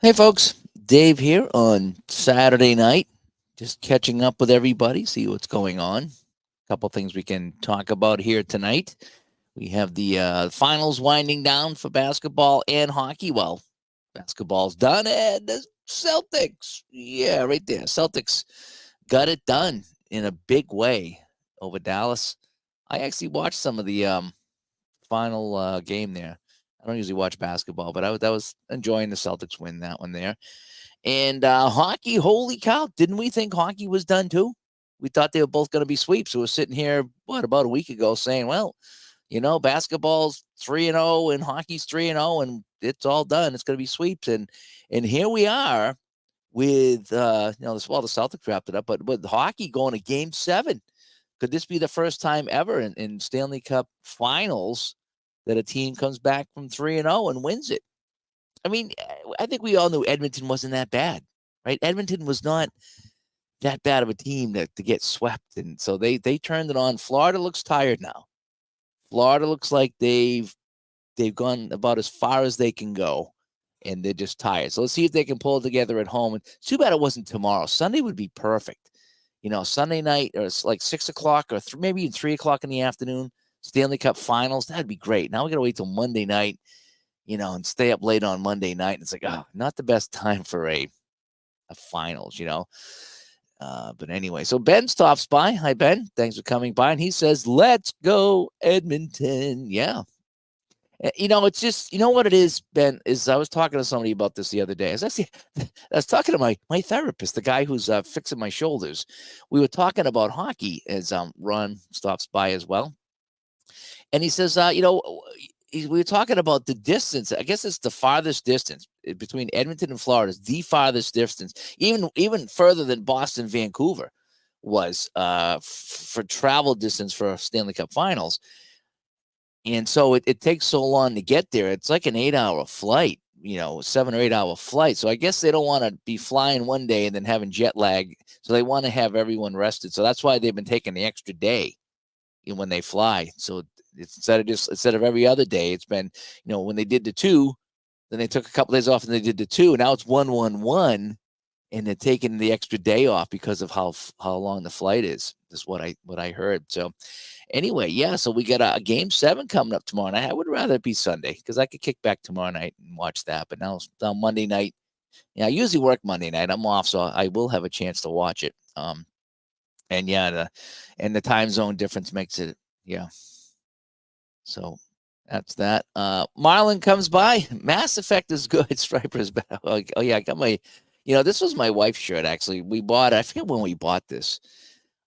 Hey, folks. Dave here on Saturday night. Just catching up with everybody, see what's going on. A couple things we can talk about here tonight. We have the finals winding down for basketball and hockey. Well, basketball's done, and the Celtics, yeah, right there. Celtics got it done in a big way over Dallas. I actually watched some of the final game there. I don't usually watch basketball, but I was enjoying the Celtics win that one there. And hockey, holy cow! Didn't we think hockey was done too? We thought they were both going to be sweeps. So we're sitting here, about a week ago, saying, "Well, basketball's 3-0 and hockey's 3-0, and it's all done. It's going to be sweeps." And here we are with the Celtics wrapped it up, but with hockey going to Game 7. Could this be the first time ever in Stanley Cup Finals that a team comes back from 3-0 and wins it? I mean, I think we all knew Edmonton wasn't that bad, right? Edmonton was not that bad of a team to get swept, and so they turned it on. Florida looks tired now. Florida looks like they've gone about as far as they can go, and they're just tired. So let's see if they can pull it together at home. And it's too bad it wasn't tomorrow. Sunday would be perfect. Sunday night or it's like 6 o'clock or maybe even 3 o'clock in the afternoon. Stanley Cup Finals. That'd be great. Now we got to wait till Monday night, and stay up late on Monday night. And it's like, oh, not the best time for a finals. But anyway, so Ben stops by. Hi, Ben. Thanks for coming by. And he says, let's go, Edmonton. Yeah. It's just, what it is, Ben, is I was talking to somebody about this the other day. I was talking to my therapist, the guy who's fixing my shoulders. We were talking about hockey as Ron stops by as well. And he says, we were talking about the distance. I guess it's the farthest distance between Edmonton and Florida. Is the farthest distance, even further than Boston, Vancouver was for travel distance for Stanley Cup Finals. And so it takes so long to get there. It's like an 8-hour flight, 7 or 8 hour flight. So I guess they don't want to be flying one day and then having jet lag. So they want to have everyone rested. So that's why they've been taking the extra day when they fly. So instead of every other day, it's been, when they did the 2, then they took a couple days off and they did the 2. Now it's 1-1-1, and they're taking the extra day off because of how long the flight is. That's what I heard. So anyway, yeah. So we got a Game 7 coming up tomorrow night. I would rather it be Sunday because I could kick back tomorrow night and watch that. But now Monday night. Yeah, I usually work Monday night. I'm off, so I will have a chance to watch it. And yeah, the time zone difference makes it, yeah. So that's that. Marlon comes by. Mass Effect is good. Striper's back. Oh yeah, I got my, this was my wife's shirt actually. We bought it. I forget when we bought this.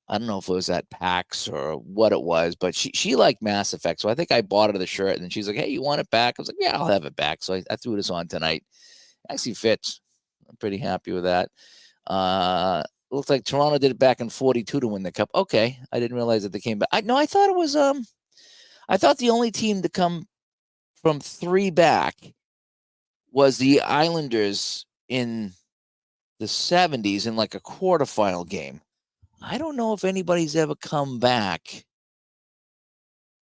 I don't know if it was at PAX or what it was, but she liked Mass Effect, so I think I bought her the shirt, and then she's like, "Hey, you want it back?" I was like, "Yeah, I'll have it back." So I threw this on tonight. It actually fits. I'm pretty happy with that. Looks like Toronto did it back in '42 to win the cup. Okay, I didn't realize that they came back. I thought it was I thought the only team to come from 3 back was the Islanders in the '70s in like a quarterfinal game. I don't know if anybody's ever come back.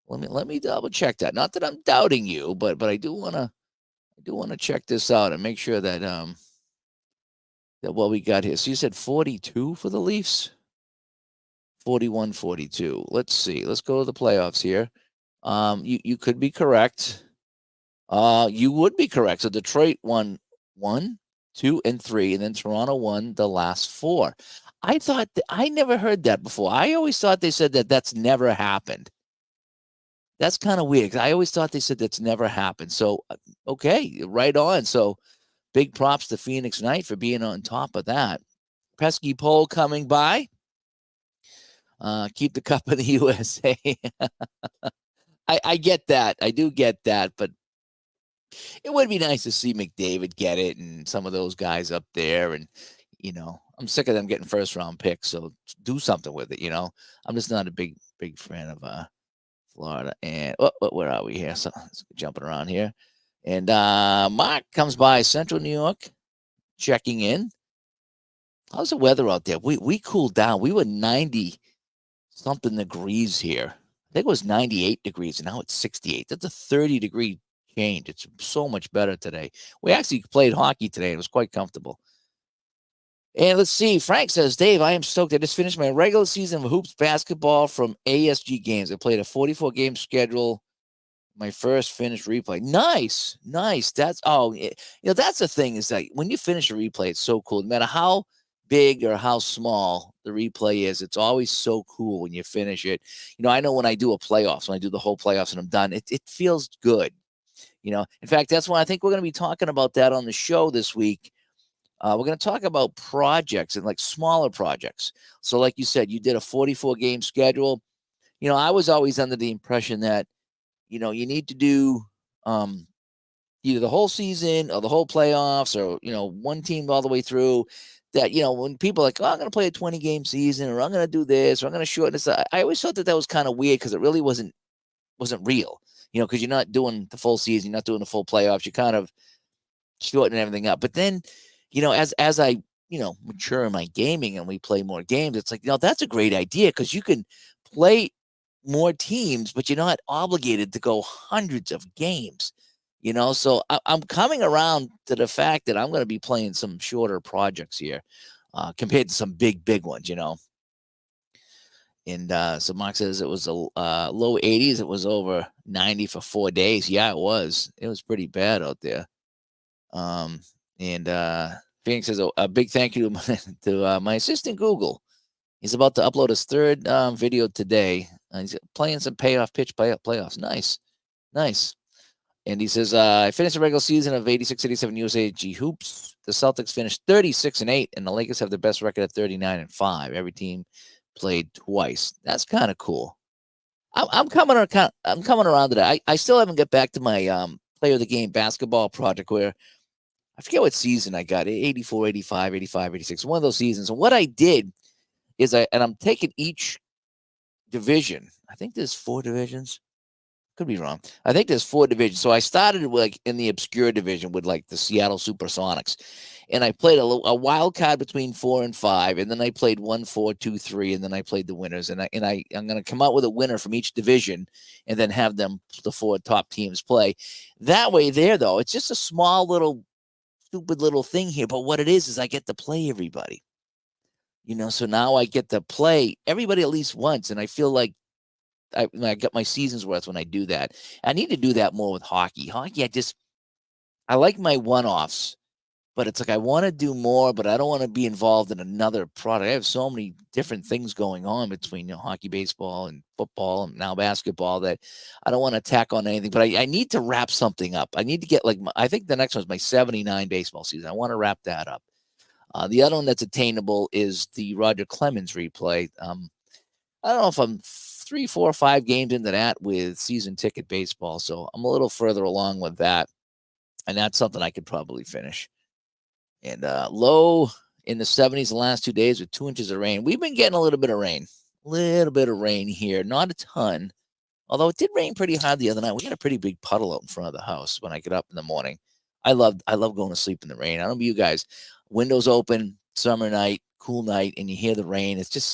Let me double check that. Not that I'm doubting you, but I do wanna check this out and make sure that what we got here. So you said 42 for the Leafs? 41, 42. Let's see. Let's go to the playoffs here. You could be correct. You would be correct. So Detroit won 1, 2, and 3, and then Toronto won the last 4. I never heard that before. I always thought they said that that's never happened. That's kind of weird. I always thought they said that's never happened. So, okay, right on. So, big props to Phoenix Knight for being on top of that. Pesky Pole coming by. Keep the cup in the USA. I get that. I do get that, but it would be nice to see McDavid get it and some of those guys up there. And, I'm sick of them getting first round picks. So do something with it. I'm just not a big fan of Florida. And where are we here? So jumping around here. And Mark comes by Central New York, checking in. How's the weather out there? We cooled down. We were 90 something degrees here. I think it was 98 degrees, and now it's 68. That's a 30-degree changed. It's so much better today. We actually played hockey today. It was quite comfortable. And let's see. Frank says, Dave, I am stoked. I just finished my regular season of hoops basketball from ASG games. I played a 44-game schedule. My first finished replay. Nice. That's that's the thing is that when you finish a replay, it's so cool. No matter how big or how small the replay is, it's always so cool when you finish it. I know when I do a playoffs, when I do the whole playoffs and I'm done, it feels good. In fact, that's why I think we're going to be talking about that on the show this week. We're going to talk about projects and like smaller projects. So like you said, you did a 44-game schedule. I was always under the impression that, you need to do either the whole season or the whole playoffs or, one team all the way through that, when people are like, oh, I'm going to play a 20-game season or I'm going to do this or I'm going to shorten this. I always thought that was kind of weird because it really wasn't real, because you're not doing the full season, you're not doing the full playoffs. You kind of shortening everything up. But then, as I, mature in my gaming and we play more games, it's like, that's a great idea because you can play more teams, but you're not obligated to go hundreds of games, So I'm coming around to the fact that I'm going to be playing some shorter projects here compared to some big ones, And so Mark says it was a low 80s. It was over 90 for 4 days. Yeah, it was. It was pretty bad out there. And Phoenix says a big thank you to my assistant Google. He's about to upload his third video today. He's playing some payoff pitch playoffs. Nice. And he says, I finished the regular season of 86-87 USAG hoops. The Celtics finished 36-8, and the Lakers have the best record at 39-5. Every team played twice. That's kind of cool. I'm coming around to that. I still haven't got back to my player of the game basketball project where I forget what season I got, 84, 85, 85, 86, one of those seasons. And what I did is I'm taking each division. I think there's 4 divisions. Could be wrong. I think there's 4 divisions. So I started in the obscure division with like the Seattle Supersonics. And I played a wild card between 4 and 5. And then I played 1, 4, 2, 3. And then I played the winners. And I'm going to come out with a winner from each division and then have the 4 top teams play. That way there, though, it's just a small little stupid little thing here, but what it is I get to play everybody, so now I get to play everybody at least once, and I feel like I got my season's worth when I do that. I need to do that more with hockey. I like my one-offs, but it's like I want to do more, but I don't want to be involved in another product. I have so many different things going on between hockey, baseball, and football, and now basketball that I don't want to tack on anything. But I need to wrap something up. I need to get I think the next one is my 79 baseball season. I want to wrap that up. The other one that's attainable is the Roger Clemens replay. I don't know if I'm 3, 4, 5 games into that with season ticket baseball, so I'm a little further along with that, and that's something I could probably finish. And low in the 70s the last 2 days with 2 inches of rain. We've been getting a little bit of rain here, not a ton, although it did rain pretty hard the other night. We had a pretty big puddle out in front of the house when I get up in the morning. I love going to sleep in the rain. I don't know you guys, windows open, summer night, cool night, and you hear the rain. It's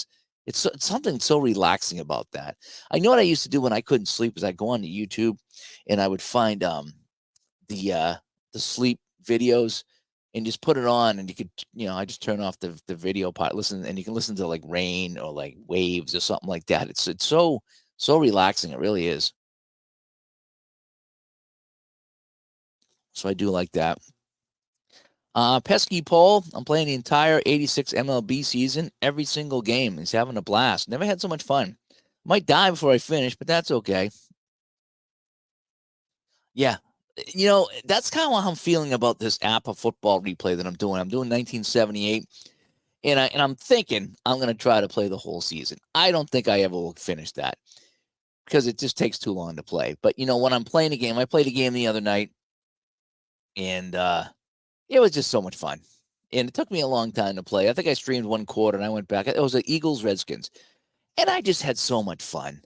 something so relaxing about that. I know what I used to do when I couldn't sleep is I'd go on to YouTube and I would find the sleep videos and just put it on, and you could, I just turn off the video part, listen, and you can listen to like rain or like waves or something like that. It's so relaxing. It really is. So I do like that. Pesky Paul, I'm playing the entire 86 MLB season, every single game. He's having a blast. Never had so much fun. Might die before I finish, but that's okay. Yeah. That's kind of how I'm feeling about this app of football replay that I'm doing. I'm doing 1978, and I'm thinking I'm going to try to play the whole season. I don't think I ever will finish that because it just takes too long to play. But, when I'm playing a game, I played a game the other night, and it was just so much fun. And it took me a long time to play. I think I streamed 1 quarter, and I went back. It was the Eagles-Redskins, and I just had so much fun.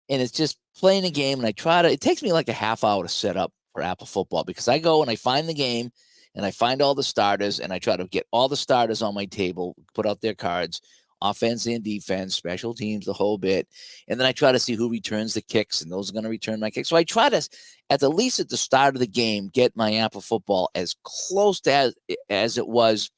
And it's just playing a game, and it takes me like a half hour to set up for Apple Football because I go and I find the game and I find all the starters and I try to get all the starters on my table, put out their cards, offense and defense, special teams, the whole bit. And then I try to see who returns the kicks, and those are going to return my kicks. So I try to, at the least at the start of the game, get my app of football as close to as it was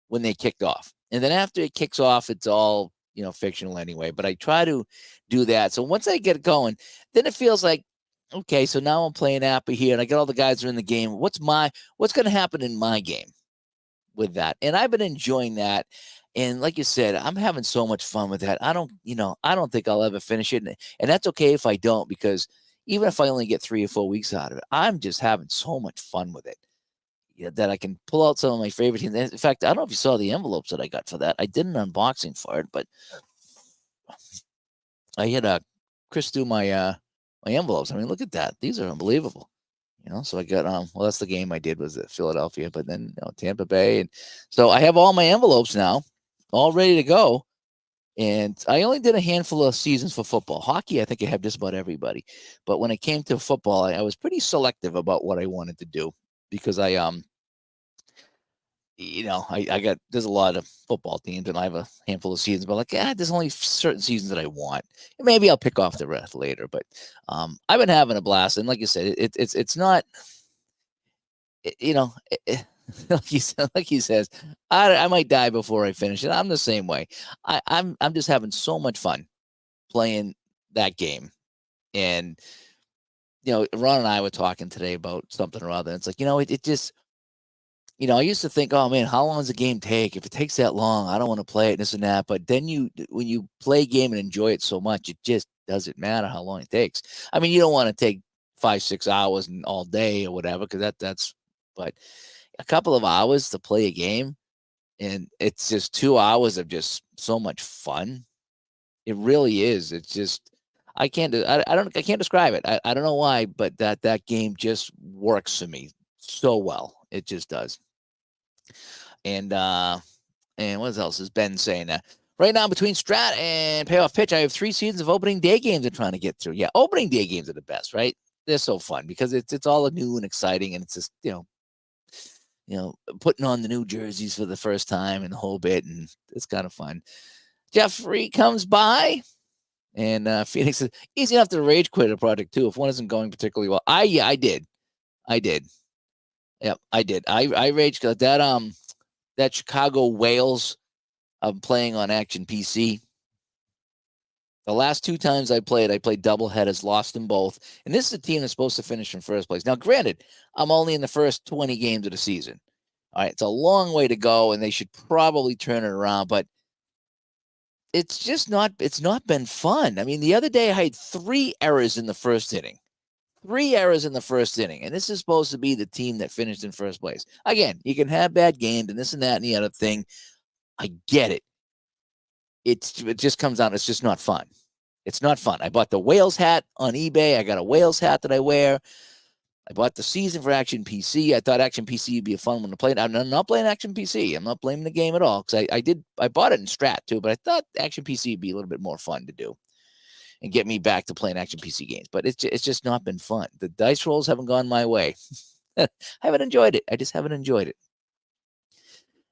when they kicked off. And then after it kicks off, it's all, fictional anyway. But I try to do that. So once I get going, then it feels like, okay, so now I'm playing Appa here, and I get all the guys who are in the game. What's going to happen in my game with that? And I've been enjoying that. And like you said, I'm having so much fun with that. I don't think I'll ever finish it. And that's okay if I don't, because even if I only get 3 or 4 weeks out of it, I'm just having so much fun with it. That I can pull out some of my favorite teams. In fact, I don't know if you saw the envelopes that I got for that. I did an unboxing for it, but I had Chris do my envelopes. I mean, look at that; these are unbelievable. So I got well, that's the game I did was at Philadelphia, but then Tampa Bay, and so I have all my envelopes now, all ready to go. And I only did a handful of seasons for football. Hockey, I think I have just about everybody. But when it came to football, I was pretty selective about what I wanted to do, because I got, there's a lot of football teams and I have a handful of seasons, but there's only certain seasons that I want. And maybe I'll pick off the rest later, but I've been having a blast. And like you said, it's not, like he says, I might die before I finish it. I'm the same way. I'm just having so much fun playing that game. And, Ron and I were talking today about something or other. It's like, it just, I used to think, oh man, how long does a game take? If it takes that long, I don't want to play it, this and that. But then when you play a game and enjoy it so much, it just doesn't matter how long it takes. I mean, you don't want to take 5-6 hours and all day or whatever, because but a couple of hours to play a game, and it's just 2 hours of just so much fun. It really is. It's just, I can't describe it. I don't know why, but that game just works for me so well. It just does. And what else is Ben saying? Right now, between Strat and Payoff Pitch, I have 3 seasons of opening day games I'm trying to get through. Yeah, opening day games are the best, right? They're so fun because it's all new and exciting, and it's just putting on the new jerseys for the first time and the whole bit, and it's kind of fun. Jeffrey comes by, and Phoenix says, easy enough to rage quit a project too if one isn't going particularly well. I did. Yep, I did. I raged that Chicago Whales. I'm playing on Action PC. The last 2 times I played double headers, lost them both. And this is a team that's supposed to finish in first place. Now, granted, I'm only in the first 20 games of the season. All right, it's a long way to go, and they should probably turn it around, but it's not been fun. I mean, the other day I had 3 errors in the first inning. 3 errors in the first inning, and this is supposed to be the team that finished in first place. Again, you can have bad games and this and that and the other thing. I get it. It just comes out. It's just not fun. It's not fun. I bought the Whales hat on eBay. I got a Whales hat that I wear. I bought the season for Action PC. I thought Action PC would be a fun one to play. I'm not playing Action PC. I'm not blaming the game at all, because I bought it in Strat too, but I thought Action PC would be a little bit more fun to do and get me back to playing Action PC games. But it's just not been fun. The dice rolls haven't gone my way. I haven't enjoyed it. I just haven't enjoyed it.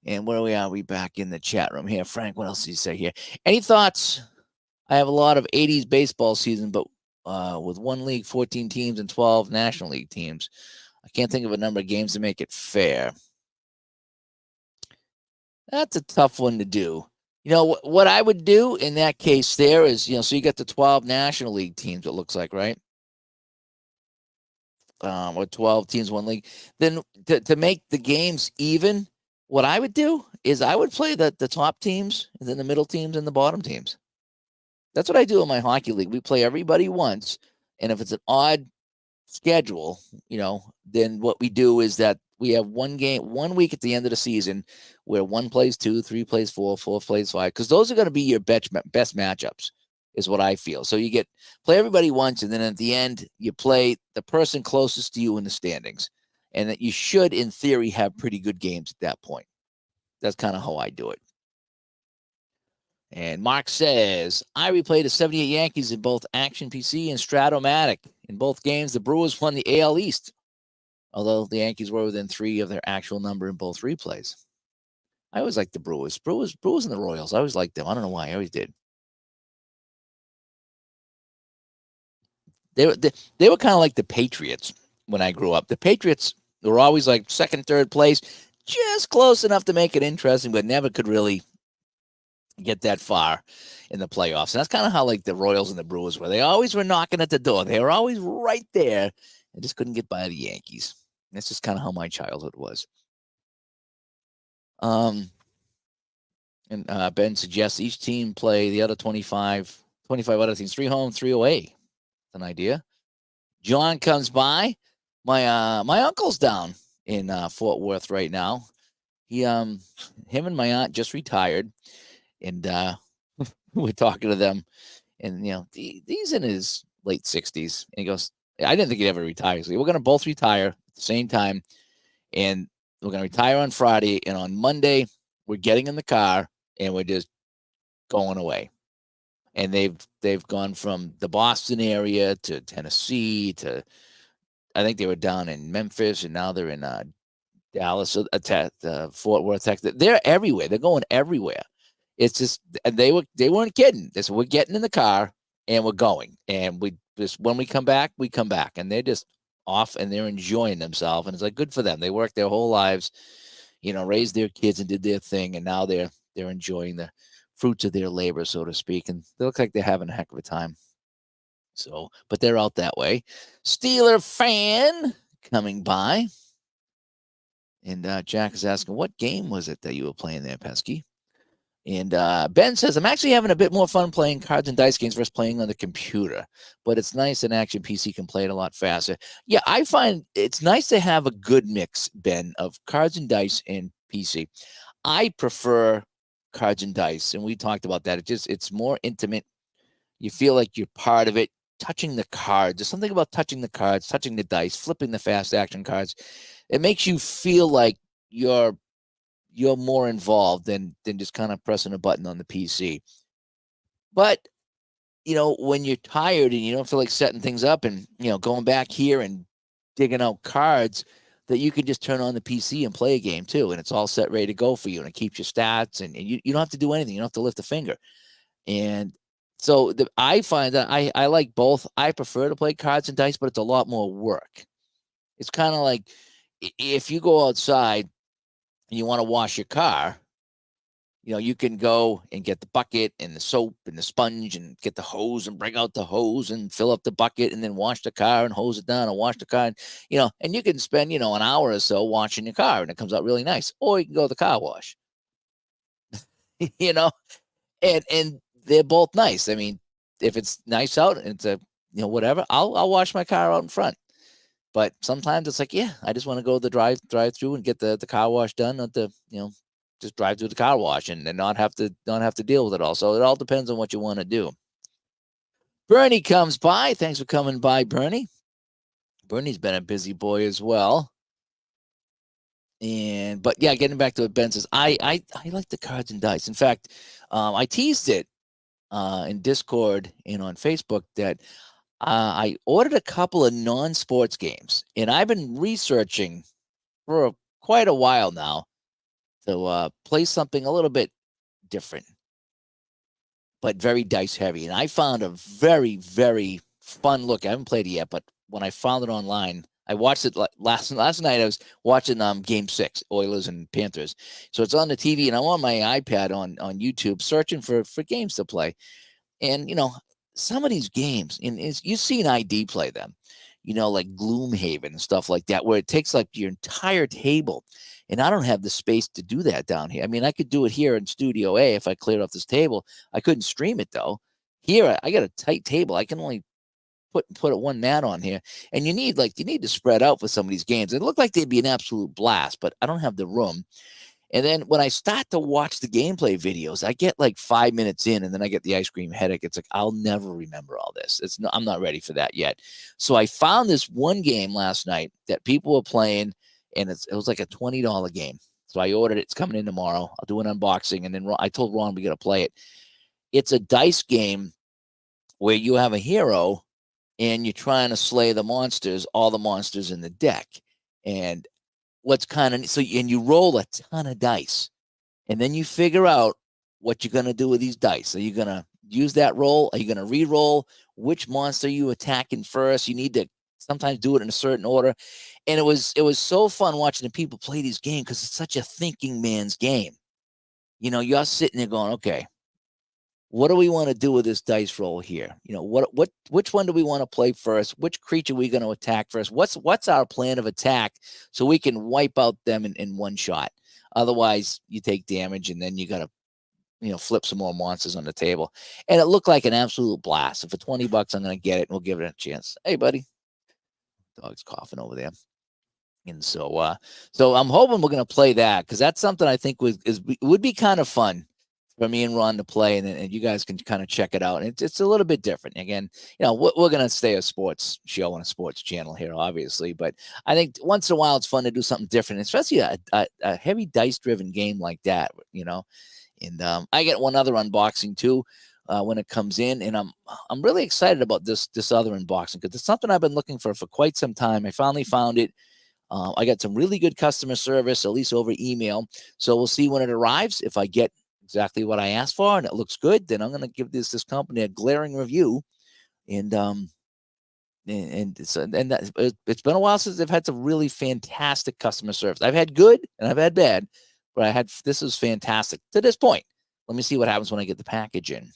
And where are we back in the chat room here? Frank, what else did you say here? Any thoughts? I have a lot of 80s baseball season, but with 1 league, 14 teams, and 12 National League teams. I can't think of a number of games to make it fair. That's a tough one to do. What I would do in that case there is, so you got the 12 National League teams, it looks like, right? Or 12 teams, 1 league. Then to make the games even, what I would do is I would play the top teams, and then the middle teams, and the bottom teams. That's what I do in my hockey league. We play everybody once, and if it's an odd schedule, then what we do is that we have 1 week at the end of the season where 1 plays 2, 3 plays 4, 4 plays 5, because those are going to be your best matchups, is what I feel. So you play everybody once, and then at the end you play the person closest to you in the standings, and that you should, in theory, have pretty good games at that point. That's kind of how I do it. And Mark says, I replayed the 78 Yankees in both Action PC and Stratomatic. In both games, the Brewers won the AL East, although the Yankees were within 3 of their actual number in both replays. I always liked the Brewers and the Royals. I always liked them. I don't know why. I always did. They were kind of like the Patriots when I grew up. The Patriots were always like second, third place, just close enough to make it interesting, but never could really get that far in the playoffs. And that's kind of how like the Royals and the Brewers were. They always were knocking at the door. They were always right there and just couldn't get by the Yankees. That's just kind of how my childhood was. And Ben suggests each team play the other 25 other teams, 3 home, 3 away. That's an idea. John comes by. My uncle's down in Fort Worth right now. Him and my aunt just retired, and we're talking to them, and he's in his late 60s, and he goes, I didn't think he'd ever retire. So we're gonna both retire at the same time, and we're gonna retire on Friday, and on Monday we're getting in the car and we're just going away. And they've gone from the Boston area to Tennessee to, I think they were down in Memphis, and now they're in Dallas, Fort Worth, Texas. They're everywhere. They're going everywhere. It's just, and they weren't kidding. They said, we're getting in the car and we're going, and we just, when we come back, and they're just off and they're enjoying themselves, and it's like good for them. They worked their whole lives, raised their kids and did their thing, and now they're enjoying the fruits of their labor, so to speak, and they look like they're having a heck of a time. So, but they're out that way. Steeler fan coming by. And Jack is asking, what game was it that you were playing there, Pesky? And Ben says, I'm actually having a bit more fun playing cards and dice games versus playing on the computer. But it's nice an action PC can play it a lot faster. Yeah, I find it's nice to have a good mix, Ben, of cards and dice and PC. I prefer cards and dice, and we talked about that. It's more intimate. You feel like you're part of it. Touching the cards. There's something about touching the cards, touching the dice, flipping the fast action cards. It makes you feel like you're more involved than just kind of pressing a button on the PC. But when you're tired and you don't feel like setting things up and going back here and digging out cards, that you can just turn on the PC and play a game too, and it's all set ready to go for you, and it keeps your stats, and you don't have to do anything. You don't have to lift a finger. And so I find that I like both. I prefer to play cards and dice, but it's a lot more work. It's kind of like if you go outside and you want to wash your car, you can go and get the bucket and the soap and the sponge and get the hose and bring out the hose and fill up the bucket and then wash the car and hose it down and wash the car. And, and you can spend, an hour or so washing your car and it comes out really nice. Or you can go to the car wash, and they're both nice. I mean, if it's nice out and it's whatever, I'll wash my car out in front. But sometimes it's like, yeah, I just want to go to the drive through and get the car wash done, not the just drive through the car wash and not have to deal with it all. So it all depends on what you want to do. Bernie comes by. Thanks for coming by, Bernie. Bernie's been a busy boy as well. But yeah, getting back to what Ben says, I like the cards and dice. In fact, I teased it in Discord and on Facebook that I ordered a couple of non-sports games, and I've been researching for quite a while now to play something a little bit different, but very dice heavy. And I found a very, very fun look. I haven't played it yet, but when I found it online, I watched it last night. I was watching Game 6, Oilers and Panthers. So it's on the TV, and I'm on my iPad on YouTube searching for games to play. And some of these games, and you've seen ID play them, like Gloomhaven and stuff like that, where it takes like your entire table. And I don't have the space to do that down here. I mean, I could do it here in Studio A if I cleared off this table. I couldn't stream it though. Here, I got a tight table. I can only put one mat on here. And you need to spread out for some of these games. It looked like they'd be an absolute blast, but I don't have the room. And then when I start to watch the gameplay videos, I get like 5 minutes in, and then I get the ice cream headache. It's like, I'll never remember all this. I'm not ready for that yet. So I found this one game last night that people were playing, and it was like a $20 game. So I ordered it. It's coming in tomorrow. I'll do an unboxing, and then I told Ron we got to play it. It's a dice game where you have a hero, and you're trying to slay all the monsters in the deck. And what's kind of so, and you roll a ton of dice, and then you figure out what you're going to do with these dice. Are you going to use that roll? Are you going to re-roll? Which monster are you attacking first? You need to sometimes do it in a certain order. And it was so fun watching the people play these games because it's such a thinking man's game. You're sitting there going, okay, what do we want to do with this dice roll here? Which one do we want to play first? Which creature are we going to attack first? What's our plan of attack so we can wipe out them in one shot? Otherwise, you take damage, and then you got to flip some more monsters on the table. And it looked like an absolute blast. So for $20, I'm going to get it, and we'll give it a chance. Hey, buddy. Dog's coughing over there. And so I'm hoping we're going to play that because that's something I think would be kind of fun for me and Ron to play, and you guys can kind of check it out. And it's a little bit different. Again, we're going to stay a sports show on a sports channel here, obviously. But I think once in a while it's fun to do something different, especially a heavy dice-driven game like that, And I get one other unboxing too when it comes in, and I'm really excited about this other unboxing because it's something I've been looking for quite some time. I finally found it. I got some really good customer service, at least over email. So we'll see when it arrives. If I get exactly what I asked for and it looks good, then I'm going to give this company a glaring review. And it's been a while since they've had some really fantastic customer service. I've had good and I've had bad, but this is fantastic to this point. Let me see what happens when I get the package in.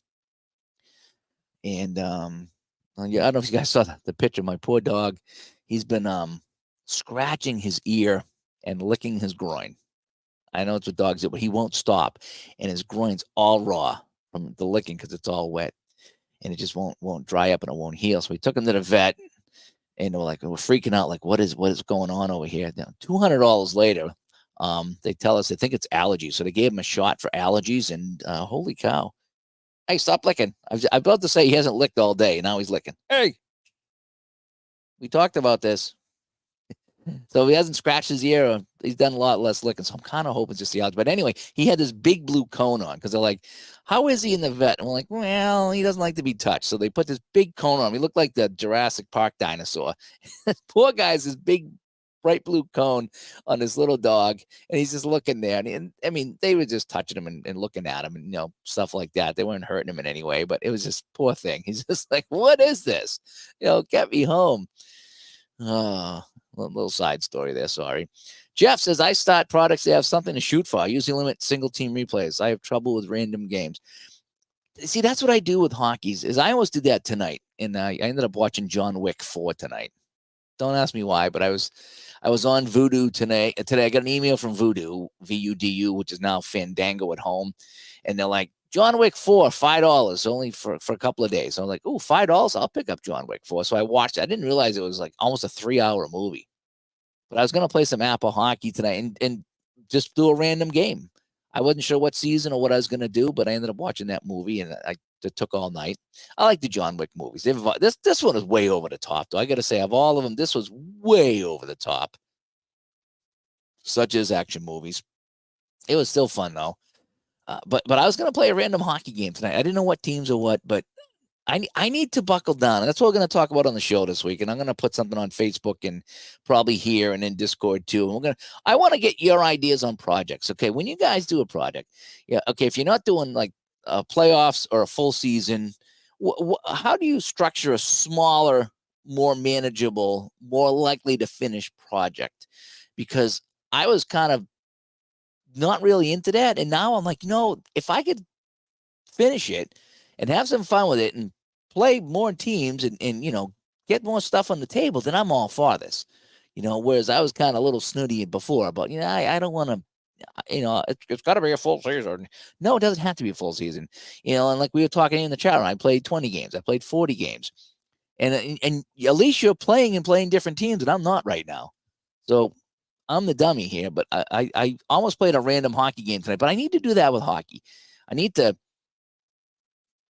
And I don't know if you guys saw the picture of my poor dog. He's been scratching his ear and licking his groin. I know it's what dogs do, but he won't stop, and his groin's all raw from the licking because it's all wet, and it just won't dry up and it won't heal. So we took him to the vet, and we're freaking out, like what is going on over here? Now, $200 later, they tell us they think it's allergies, so they gave him a shot for allergies, and holy cow! Hey, stop licking! I was about to say he hasn't licked all day, now he's licking. Hey, we talked about this. So if he hasn't scratched his ear, he's done a lot less licking. So I'm kind of hoping it's just the allergy. But anyway, he had this big blue cone on because they're like, how is he in the vet? And we're like, well, he doesn't like to be touched. So they put this big cone on him. He looked like the Jurassic Park dinosaur. Poor guy has this big, bright blue cone on this little dog. And he's just looking there. And I mean, they were just touching him and looking at him and, stuff like that. They weren't hurting him in any way. But it was just poor thing. He's just like, what is this? Get me home. Oh. Little side story there, sorry. Jeff says, I start products that have something to shoot for. I usually limit single team replays. I have trouble with random games. See, that's what I do with hockeys, is I almost did that tonight. And I ended up watching John Wick 4 tonight. Don't ask me why, but I was on Voodoo tonight. Today I got an email from Voodoo, VUDU, which is now Fandango at home. And they're like, John Wick 4, $5 only for a couple of days. So I'm like, oh, $5? I'll pick up John Wick 4. So I watched it. I didn't realize it was like almost a 3-hour movie. But I was going to play some Apple hockey tonight and just do a random game. I wasn't sure what season or what I was going to do, but I ended up watching that movie, and it took all night. I like the John Wick movies. This one is way over the top, though. I got to say, of all of them, this was way over the top. Such as action movies. It was still fun, though. But I was going to play a random hockey game tonight. I didn't know what teams or what, but I need to buckle down. And that's what we're going to talk about on the show this week. And I'm going to put something on Facebook and probably here and in Discord too. And I want to get your ideas on projects. Okay. When you guys do a project, yeah. Okay. If you're not doing like playoffs or a full season, how do you structure a smaller, more manageable, more likely to finish project? Because I was kind of not really into that. And now I'm like, if I could finish it and have some fun with it and play more teams and get more stuff on the table, then I'm all for this. Whereas I was kind of a little snooty before, but I don't want to, it's got to be a full season. No, it doesn't have to be a full season. And like we were talking in the chat room, I played 20 games. I played 40 games. And at least you're playing different teams, and I'm not right now. So I'm the dummy here, but I almost played a random hockey game tonight, but I need to do that with hockey. I need to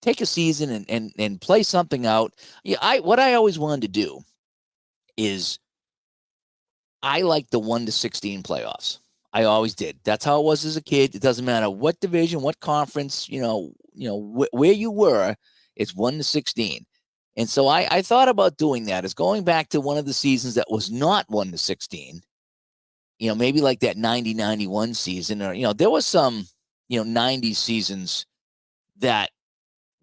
take a season and play something out. Yeah, what I always wanted to do is I like the 1-16 playoffs. I always did. That's how it was as a kid. It doesn't matter what division, what conference, where you were, it's 1-16. And so I thought about doing that, is going back to one of the seasons that was not 1-16. Maybe like that 90-91 season, or there was some '90s seasons that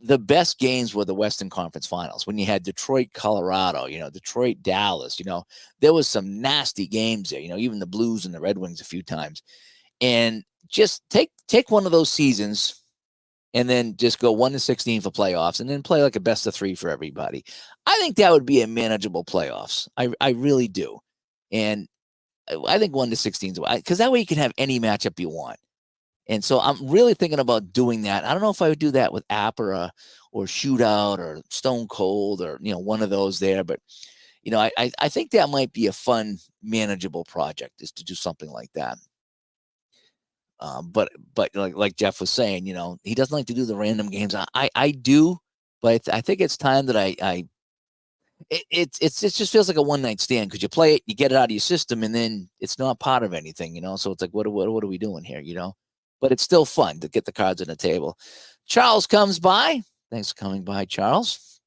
the best games were the Western Conference Finals when you had Detroit, Colorado, Detroit, Dallas. There was some nasty games there. Even the Blues and the Red Wings a few times. And just take one of those seasons and then just go 1-16 for playoffs and then play like a best of 3 for everybody. I think that would be a manageable playoffs. I really do. And I think 1-16 because that way you can have any matchup you want. And so I'm really thinking about doing that. I don't know if I would do that with Apera or Shootout or Stone Cold or one of those there, but I think that might be a fun, manageable project is to do something like that. But like Jeff was saying, he doesn't like to do the random games. I do, but I think it's time that it just feels like a one night stand because you play it, you get it out of your system, and then it's not part of anything, So it's like, what are we doing here, But it's still fun to get the cards on the table. Charles comes by. Thanks for coming by, Charles.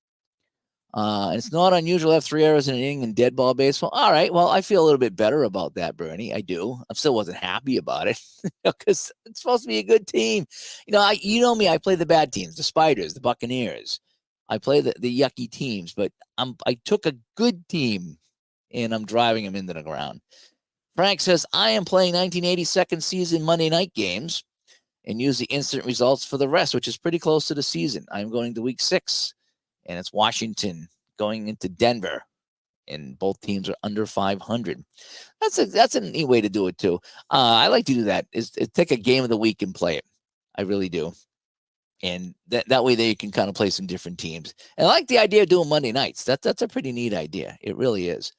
It's not unusual to have 3 errors in an inning in dead ball baseball. All right. Well, I feel a little bit better about that, Bernie. I do. I still wasn't happy about it because it's supposed to be a good team. You know me. I play the bad teams, the Spiders, the Buccaneers. I play the yucky teams, but I took a good team and I'm driving them into the ground. Frank says, I am playing 1982nd season Monday night games and use the instant results for the rest, which is pretty close to the season. I'm going to week 6, and it's Washington going into Denver, and both teams are under 500. That's a neat way to do it, too. I like to do that, is take a game of the week and play it. I really do. And that way there you can kind of play some different teams. And I like the idea of doing Monday nights. That's a pretty neat idea. It really is.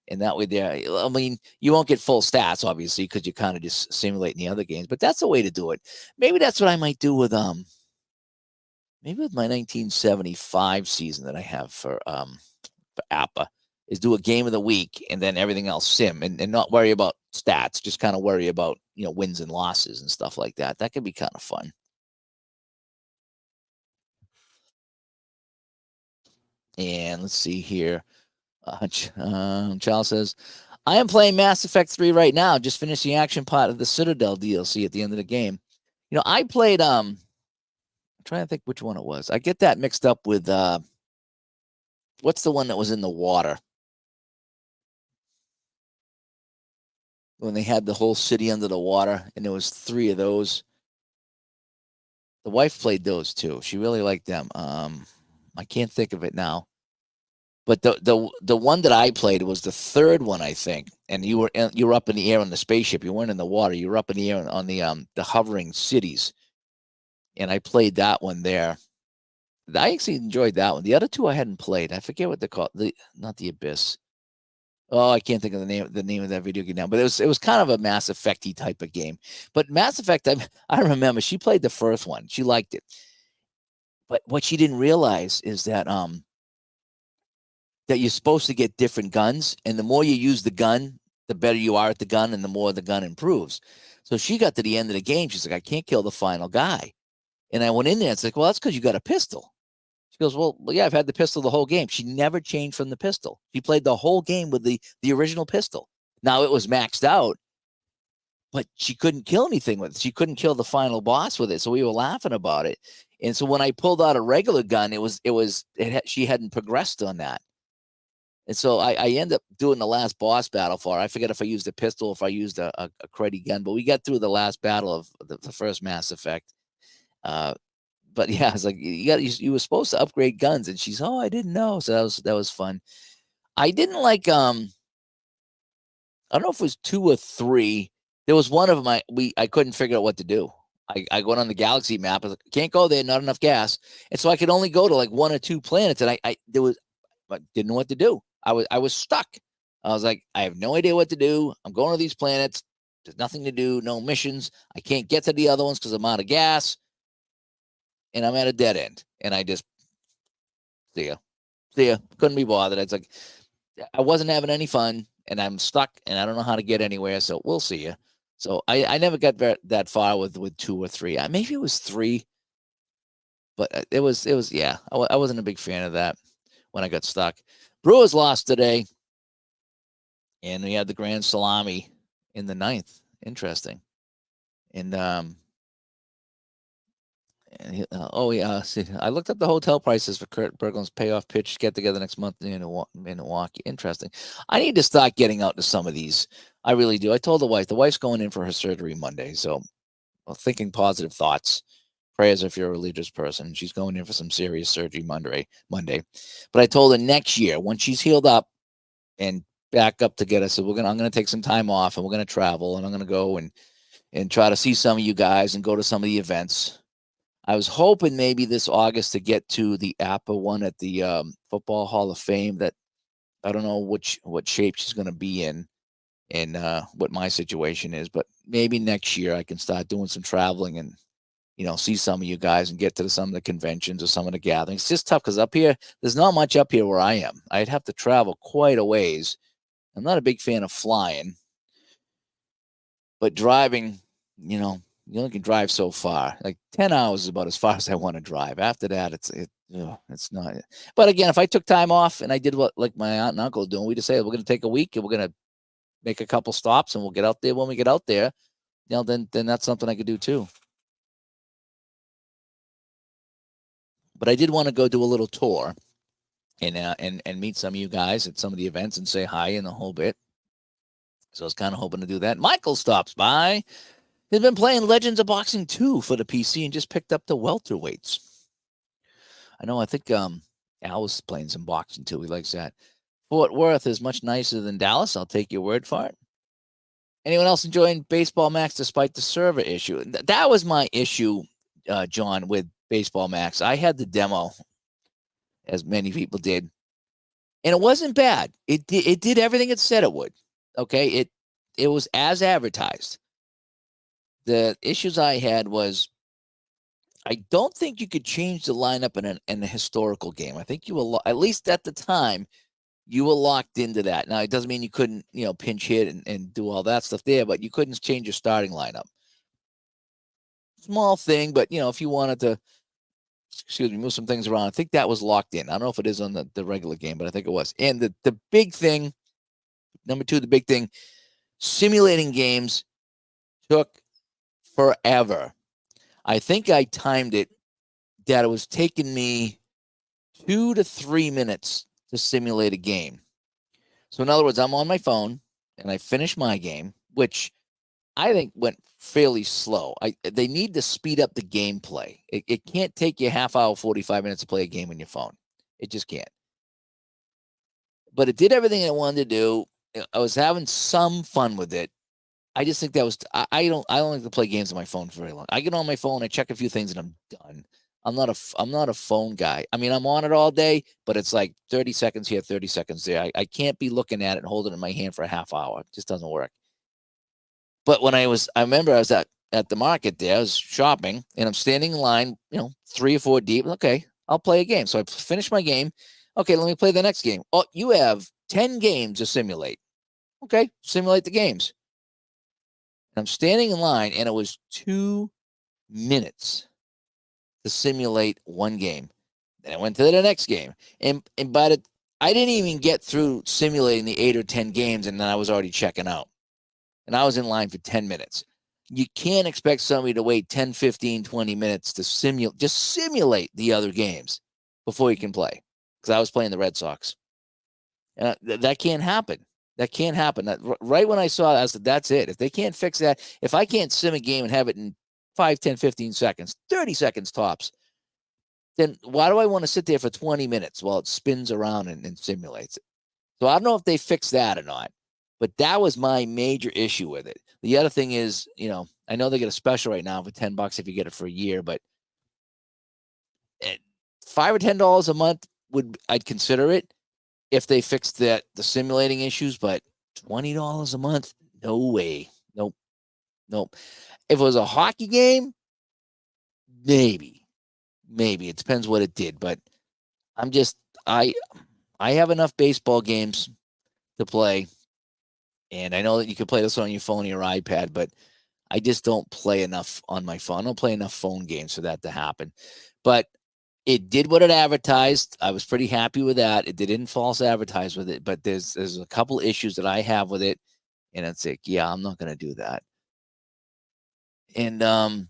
And that way there, I mean, you won't get full stats, obviously, because you're kind of just simulating the other games. But that's a way to do it. Maybe that's what I might do with maybe with my 1975 season that I have for APA, is do a game of the week and then everything else sim and not worry about stats, just kind of worry about, wins and losses and stuff like that. That could be kind of fun. And let's see here. Charles says, I am playing Mass Effect 3 right now. Just finished the action part of the Citadel DLC at the end of the game. I played I'm trying to think which one it was. I get that mixed up with what's the one that was in the water? When they had the whole city under the water, and there was 3 of those. The wife played those too. She really liked them. I can't think of it now. But the one that I played was the 3rd one, I think. And you were up in the air on the spaceship. You weren't in the water. You were up in the air on the hovering cities. And I played that one there. I actually enjoyed that one. The other 2 I hadn't played. I forget what they're called. Not the Abyss. Oh, I can't think of the name of that video game now. But it was kind of a Mass Effect-y type of game. But Mass Effect, I remember she played the first one. She liked it. But what she didn't realize is that you're supposed to get different guns, and the more you use the gun, the better you are at the gun, and the more the gun improves. So she got to the end of the game. She's like, I can't kill the final guy. And I went in there. It's like, well, that's because you got a pistol. She goes, well, yeah, I've had the pistol the whole game. She never changed from the pistol. She played the whole game with the original pistol. Now it was maxed out, but she couldn't kill anything with it. She couldn't kill the final boss with it. So we were laughing about it. And so when I pulled out a regular gun, she hadn't progressed on that. And so I end up doing the last boss battle for her. I forget if I used a pistol, if I used a cruddy gun, but we got through the last battle of the first Mass Effect. But yeah, it's like you were supposed to upgrade guns, and she's, oh, I didn't know. So that was fun. I didn't like I don't know if it was 2 or 3. There was one of them I couldn't figure out what to do. I went on the galaxy map. I was like, can't go there, not enough gas, and so I could only go to like 1 or 2 planets, and I didn't know what to do. I was stuck. I was like, I have no idea what to do. I'm going to these planets. There's nothing to do, no missions. I can't get to the other ones because I'm out of gas. And I'm at a dead end. And I just, see ya. Couldn't be bothered. It's like, I wasn't having any fun, and I'm stuck, and I don't know how to get anywhere. So we'll see ya. So I never got that far with 2 or 3. Maybe it was 3. But it was yeah. I wasn't a big fan of that when I got stuck. Brewers lost today, and we had the grand salami in the 9th. Interesting. And And oh yeah, see, I looked up the hotel prices for Kurt Berglund's payoff pitch get together next month in Milwaukee. Interesting. I need to start getting out to some of these. I really do. I told the wife. The wife's going in for her surgery Monday, so thinking positive thoughts, prayers if you're a religious person. She's going in for some serious surgery Monday. But I told her next year when she's healed up and back up to get us. So I'm gonna take some time off and we're gonna travel and I'm gonna go and try to see some of you guys and go to some of the events. I was hoping maybe this August to get to the APA one at the Football Hall of Fame. That I don't know what shape she's going to be in and what my situation is, but maybe next year I can start doing some traveling and see some of you guys and get to some of the conventions or some of the gatherings. It's just tough because up here there's not much up here where I am. I'd have to travel quite a ways. I'm not a big fan of flying, but driving, you only can drive so far. Like 10 hours is about as far as I want to drive. After that, it's not. But again, if I took time off and I did what like my aunt and uncle are doing, we just say we're going to take a week and we're going to make a couple stops and we'll get out there. When we get out there, then that's something I could do too. But I did want to go do a little tour and meet some of you guys at some of the events and say hi and the whole bit. So I was kind of hoping to do that. Michael stops by. He's been playing Legends of Boxing 2 for the PC and just picked up the welterweights. I know, I think Al was playing some boxing too. He likes that. Fort Worth is much nicer than Dallas. I'll take your word for it. Anyone else enjoying Baseball Max despite the server issue? That was my issue, John, with Baseball Max. I had the demo, as many people did, and it wasn't bad. It did everything it said it would. Okay, it was as advertised. The issues I had was I don't think you could change the lineup in a historical game. I think you were, at least at the time, you were locked into that. Now, it doesn't mean you couldn't, pinch hit and do all that stuff there, but you couldn't change your starting lineup. Small thing, but, if you wanted to, move some things around, I think that was locked in. I don't know if it is on the regular game, but I think it was. And the big thing, number two, the big thing, simulating games took forever. I think I timed it that it was taking me 2 to 3 minutes to simulate a game. So in other words, I'm on my phone and I finish my game, which I think went fairly slow. They need to speed up the gameplay. It can't take you half hour, 45 minutes to play a game on your phone. It just can't. But it did everything it wanted to do. I was having some fun with it. I just think that was I don't like to play games on my phone for very long. I get on my phone, I check a few things, and I'm done. I'm not a phone guy. I mean, I'm on it all day, but it's like 30 seconds here, 30 seconds there. I can't be looking at it and holding it in my hand for a half hour. It just doesn't work. But when I remember I was at the market there, I was shopping, and I'm standing in line, 3 or 4 deep. Okay, I'll play a game. So I finish my game. Okay, let me play the next game. Oh, you have 10 games to simulate. Okay, simulate the games. I'm standing in line, and it was 2 minutes to simulate one game. Then I went to the next game, and I didn't even get through simulating the 8 or 10 games, and then I was already checking out. And I was in line for 10 minutes. You can't expect somebody to wait 10, 15, 20 minutes to simulate the other games before you can play. Because I was playing the Red Sox. And that can't happen. That can't happen. Right when I saw that, I said, that's it. If they can't fix that, if I can't sim a game and have it in 5, 10, 15 seconds, 30 seconds tops, then why do I want to sit there for 20 minutes while it spins around and simulates it? So I don't know if they fix that or not, but that was my major issue with it. The other thing is, I know they get a special right now for $10 if you get it for a year, but at $5 or $10 a month I'd consider it if they fixed the simulating issues, but $20 a month, no way. Nope. If it was a hockey game, maybe it depends what it did, but I have enough baseball games to play, and I know that you can play this on your phone or your iPad, but I just don't play enough on my phone. I don't play enough phone games for that to happen. But it did what it advertised. I was pretty happy with that. It didn't false advertise with it, but there's a couple issues that I have with it, and it's like, yeah, I'm not going to do that. And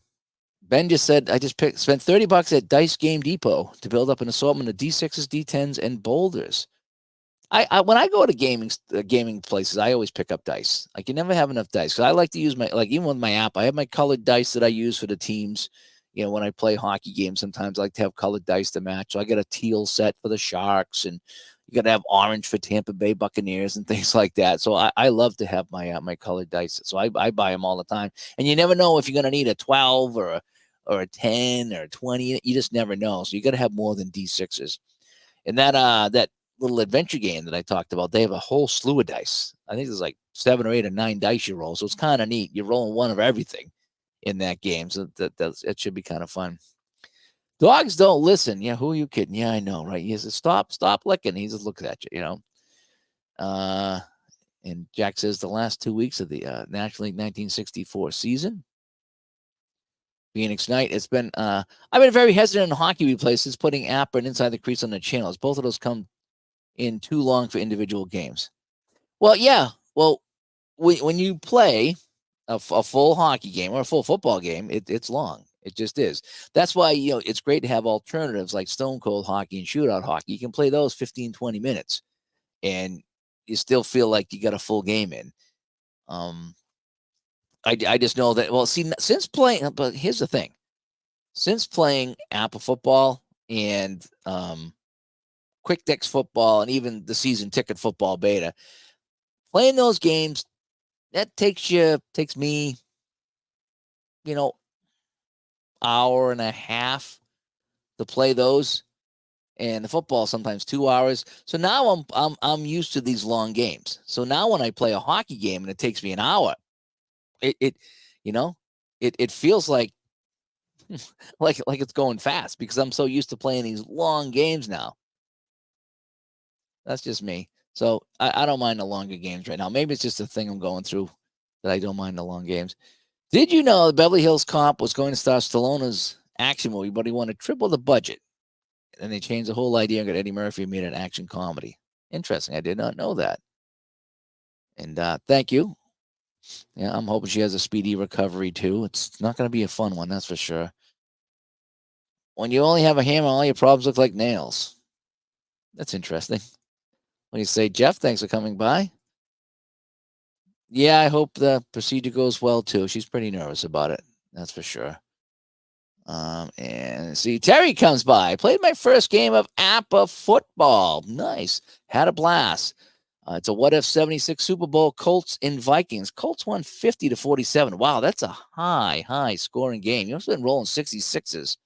Ben just said, I just spent $30 at Dice Game Depot to build up an assortment of D6s, D10s, and boulders. I when I go to gaming places, I always pick up dice. I can never have enough dice because I like to use even with my app, I have my colored dice that I use for the teams. When I play hockey games, sometimes I like to have colored dice to match. So I get a teal set for the Sharks, and you got to have orange for Tampa Bay Buccaneers and things like that. So I love to have my colored dice. So I buy them all the time, and you never know if you're going to need a 12 or a 10 or 20. You just never know. So you got to have more than D6s. And that little adventure game that I talked about, they have a whole slew of dice. I think there's like 7 or 8 or 9 dice you roll. So it's kind of neat. You're rolling one of everything in that game. So it should be kind of fun. Dogs don't listen. Yeah, who are you kidding? Yeah, I know, right? He says, stop licking. He just looks at you, and Jack says the last 2 weeks of the National League 1964 season, Phoenix Knight. It's been I've been very hesitant in hockey replays putting Apper and Inside the Crease on the channels. Both of those come in too long for individual games. Well, yeah. Well, when you play a full hockey game or a full football game, it's long. It just is. That's why, it's great to have alternatives like Stone Cold Hockey and Shootout Hockey. You can play those 15, 20 minutes and you still feel like you got a full game in. I just know that, well, see, since playing, but here's the thing. Since playing Apple football and Quick Dex football and even the season ticket football beta, playing those games, that takes me, hour and a half to play those, and the football sometimes 2 hours. So now I'm used to these long games. So now when I play a hockey game and it takes me an hour, it feels like like it's going fast because I'm so used to playing these long games now. That's just me. So I don't mind the longer games right now. Maybe it's just a thing I'm going through that I don't mind the long games. Did you know the Beverly Hills Cop was going to star Stallone's action movie, but he wanted triple the budget? And they changed the whole idea and got Eddie Murphy and made an action comedy. Interesting. I did not know that. And thank you. Yeah, I'm hoping she has a speedy recovery too. It's not going to be a fun one, that's for sure. When you only have a hammer, all your problems look like nails. That's interesting. What do you say, Jeff? Thanks for coming by. Yeah, I hope the procedure goes well too. She's pretty nervous about it. That's for sure. And see, Terry comes by. Played my first game of APA football. Nice. Had a blast. It's a what if 76 Super Bowl Colts and Vikings. Colts won 50-47. Wow, that's a high scoring game. You've been rolling 66s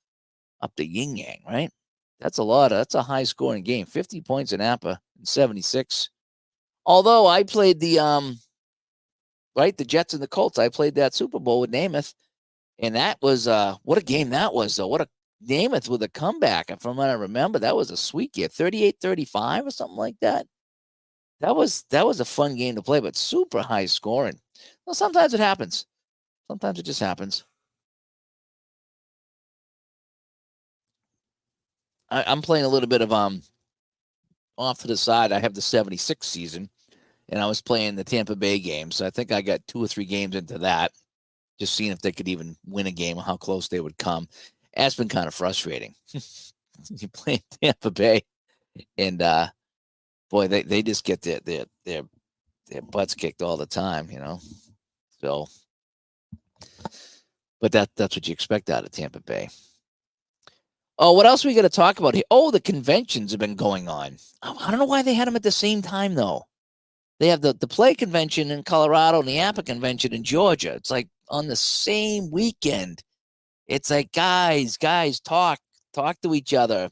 up the yin yang, right? That's a lot. That's a high scoring game. 50 points in APA and 76. Although I played the the Jets and the Colts. I played that Super Bowl with Namath. And that was what a game that was, though. What a Namath with a comeback. From what I remember, that was a sweet game, 38-35 or something like that. That was a fun game to play, but super high scoring. Well, sometimes it happens. Sometimes it just happens. I'm playing a little bit of off to the side. I have the 76 season, and I was playing the Tampa Bay game. So I think I got 2 or 3 games into that, just seeing if they could even win a game or how close they would come. That's been kind of frustrating. You play Tampa Bay, and boy, they just get their butts kicked all the time, So, but that's what you expect out of Tampa Bay. Oh, what else are we going to talk about here? Oh, the conventions have been going on. I don't know why they had them at the same time, though. They have the Play convention in Colorado and the APA convention in Georgia. It's like on the same weekend. It's like, guys, talk to each other.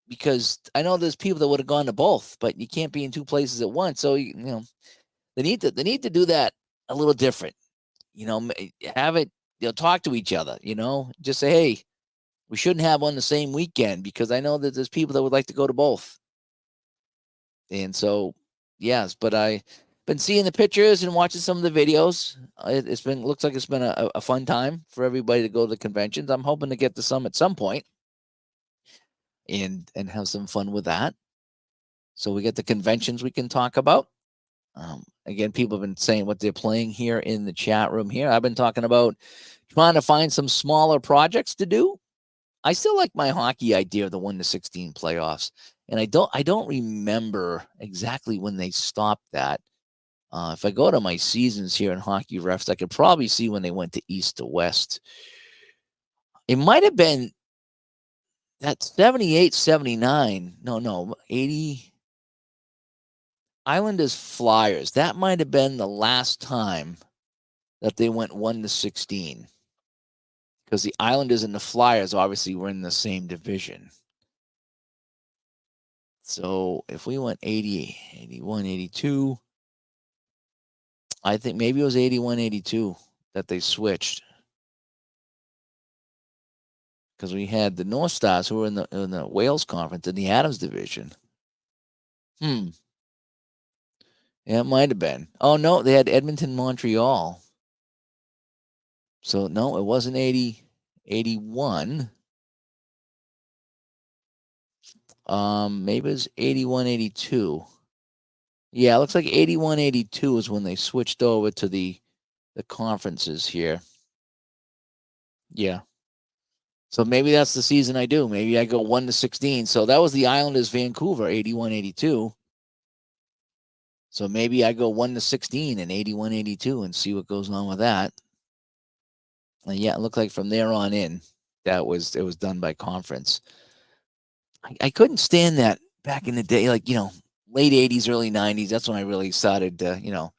Because I know there's people that would have gone to both, but you can't be in 2 places at once. So they need to do that a little different. Have it. Talk to each other. Just say, hey, we shouldn't have one the same weekend because I know that there's people that would like to go to both. And so, yes, but I've been seeing the pictures and watching some of the videos. Looks like it's been a fun time for everybody to go to the conventions. I'm hoping to get to some at some point and have some fun with that. So we get the conventions we can talk about. Again, people have been saying what they're playing here in the chat room here. I've been talking about trying to find some smaller projects to do. I still like my hockey idea of the 1-16 playoffs, and I don't remember exactly when they stopped that. If I go to my seasons here in Hockey Refs, I could probably see when they went to East to West. It might have been that 78, 79. No, 80. Islanders Flyers. That might have been the last time that they went 1-16. Because the Islanders and the Flyers obviously were in the same division. So if we went 80, 81, 82, I think maybe it was 81, 82 that they switched. Because we had the North Stars who were in the Wales Conference in the Adams division. Yeah, it might have been. Oh, no, they had Edmonton, Montreal. So, no, it wasn't 80, 81. Maybe it was 81, 82. Yeah, it looks like 81, 82 is when they switched over to the conferences here. Yeah. So maybe that's the season I do. Maybe I go 1-16. So that was the Islanders Vancouver, 81, 82. So maybe I go 1-16 and 81, 82 and see what goes on with that. And yeah, it looked like from there on in, it was done by conference. I couldn't stand that back in the day, like, late 80s, early 90s. That's when I really started to,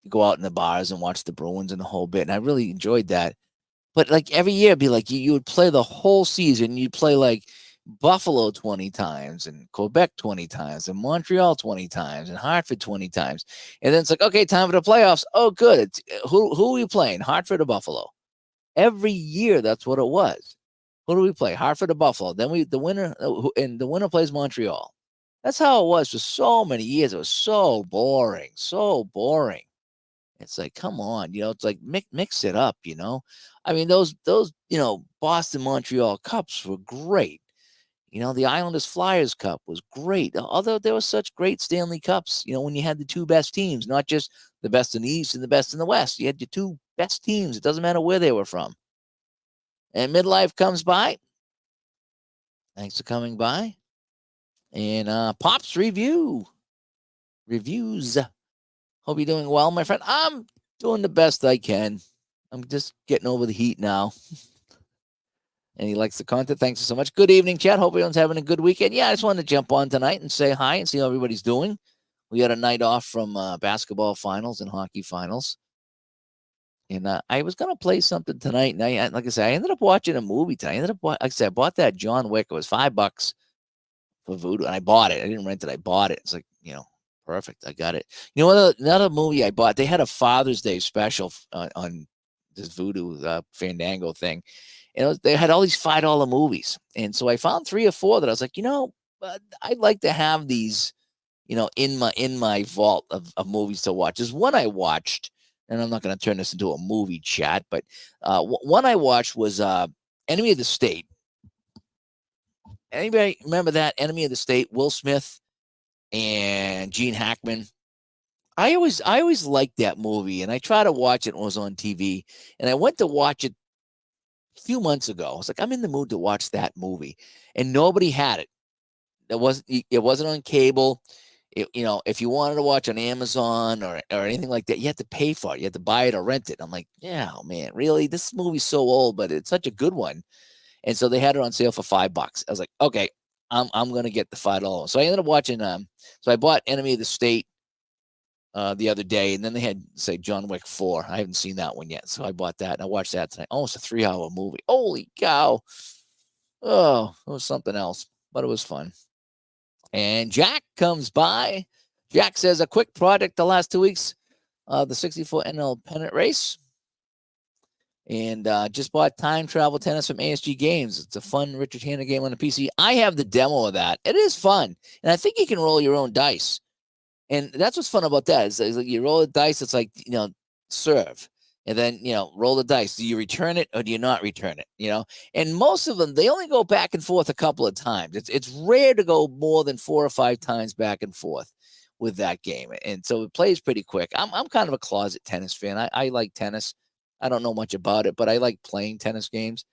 go out in the bars and watch the Bruins and the whole bit. And I really enjoyed that. But like every year, it'd be like you would play the whole season. You'd play like Buffalo 20 times and Quebec 20 times and Montreal 20 times and Hartford 20 times. And then it's like, okay, time for the playoffs. Oh, good. Who are we playing? Hartford or Buffalo? Every year, that's what it was. Who do we play? Hartford or Buffalo? Then the winner plays Montreal. That's how it was for so many years. It was so boring, so boring. It's like, come on, it's like mix it up, I mean, those Boston Montreal Cups were great. The Islanders Flyers Cup was great. Although there were such great Stanley Cups, when you had the two best teams, not just the best in the East and the best in the West. You had your two best teams. It doesn't matter where they were from. And midlife comes by. Thanks for coming by. And Pops reviews. Hope you're doing well, my friend. I'm doing the best I can. I'm just getting over the heat now. And he likes the content. Thanks so much. Good evening, chat. Hope everyone's having a good weekend. Yeah, I just wanted to jump on tonight and say hi and see how everybody's doing. We had a night off from basketball finals and hockey finals. And I was going to play something tonight. And like I said, I ended up watching a movie tonight. Like I said, I bought that John Wick. It was $5 for Voodoo. And I bought it. I didn't rent it. I bought it. It's like, perfect. I got it. Another movie I bought, they had a Father's Day special on this Voodoo Fandango thing. And they had all these $5 movies. And so I found 3 or 4 that I was like, I'd like to have these, in my vault of movies to watch. There's one I watched, and I'm not going to turn this into a movie chat, but one I watched was Enemy of the State. Anybody remember that? Enemy of the State, Will Smith and Gene Hackman. I always liked that movie, and I tried to watch it when it was on TV, and I went to watch it a few months ago. I was like, I'm in the mood to watch that movie, and nobody had it. It wasn't on cable. If you wanted to watch on Amazon or anything like that, you had to pay for it. You had to buy it or rent it. I'm like, yeah, man, really? This movie's so old, but it's such a good one. And so they had it on sale for $5. I was like, okay, I'm gonna get the $5. So I ended up watching. So I bought Enemy of the State the other day, and then they had, say, John Wick 4. I haven't seen that one yet, so I bought that and I watched that tonight. Almost a 3-hour movie. Holy cow! Oh, it was something else, but it was fun. And Jack comes by. Jack says, a quick project the last 2 weeks, the 64 NL pennant race. And just bought Time Travel Tennis from ASG Games. It's a fun Richard Hanna game on the PC. I have the demo of that. It is fun. And I think you can roll your own dice. And that's what's fun about that. Is like you roll the dice, it's like, serve. And then, roll the dice. Do you return it or do you not return it? And most of them, they only go back and forth a couple of times. It's rare to go more than 4 or 5 times back and forth. with that game, and so it plays pretty quick. I'm kind of a closet tennis fan. I like tennis. I don't know much about it, but I like playing tennis games.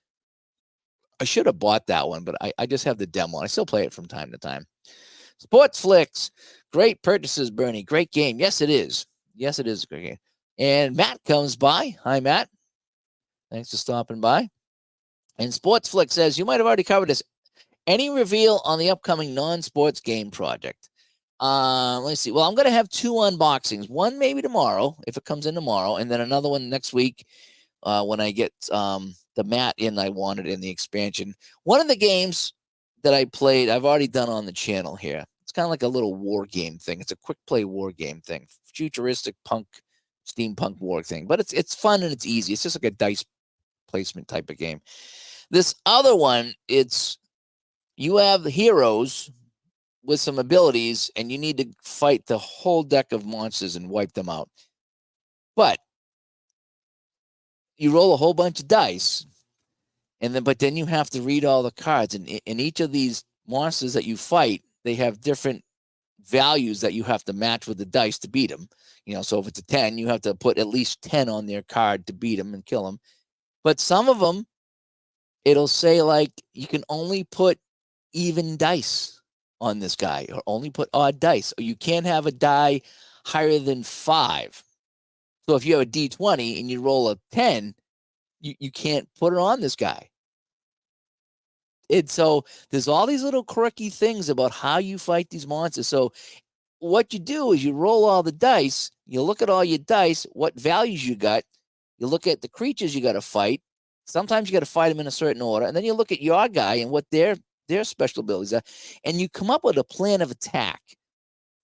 I should have bought that one, but I just have the demo. I still play it from time to time. Sports Flicks, great purchases, Bernie. Great game. Yes, it is. Yes, it is a great game. And Matt comes by. Hi, Matt. Thanks for stopping by. And Sports Flick says, you might have already covered this. Any reveal on the upcoming non-sports game project? Let's see. Well, I'm going to have 2 unboxings. One maybe tomorrow, if it comes in tomorrow, and then another one next week when I get the mat in I wanted in the expansion. One of the games that I played, I've already done on the channel here. It's kind of like a little war game thing. It's a quick play war game thing. Futuristic punk, steampunk war thing. But it's fun and it's easy. It's just like a dice placement type of game. This other one, you have the heroes with some abilities, and you need to fight the whole deck of monsters and wipe them out. But you roll a whole bunch of dice, but then you have to read all the cards, and in each of these monsters that you fight, they have different values that you have to match with the dice to beat them. So if it's a 10, you have to put at least 10 on their card to beat them and kill them. But some of them, it'll say like you can only put even dice on this guy, or only put odd dice, or you can't have a die higher than 5. So if you have a D20 and you roll a 10, you can't put it on this guy. And so there's all these little quirky things about how you fight these monsters. So what you do is you roll all the dice, you look at all your dice, what values you got, you look at the creatures you got to fight. Sometimes you got to fight them in a certain order, and then you look at your guy and what their special abilities are, and you come up with a plan of attack.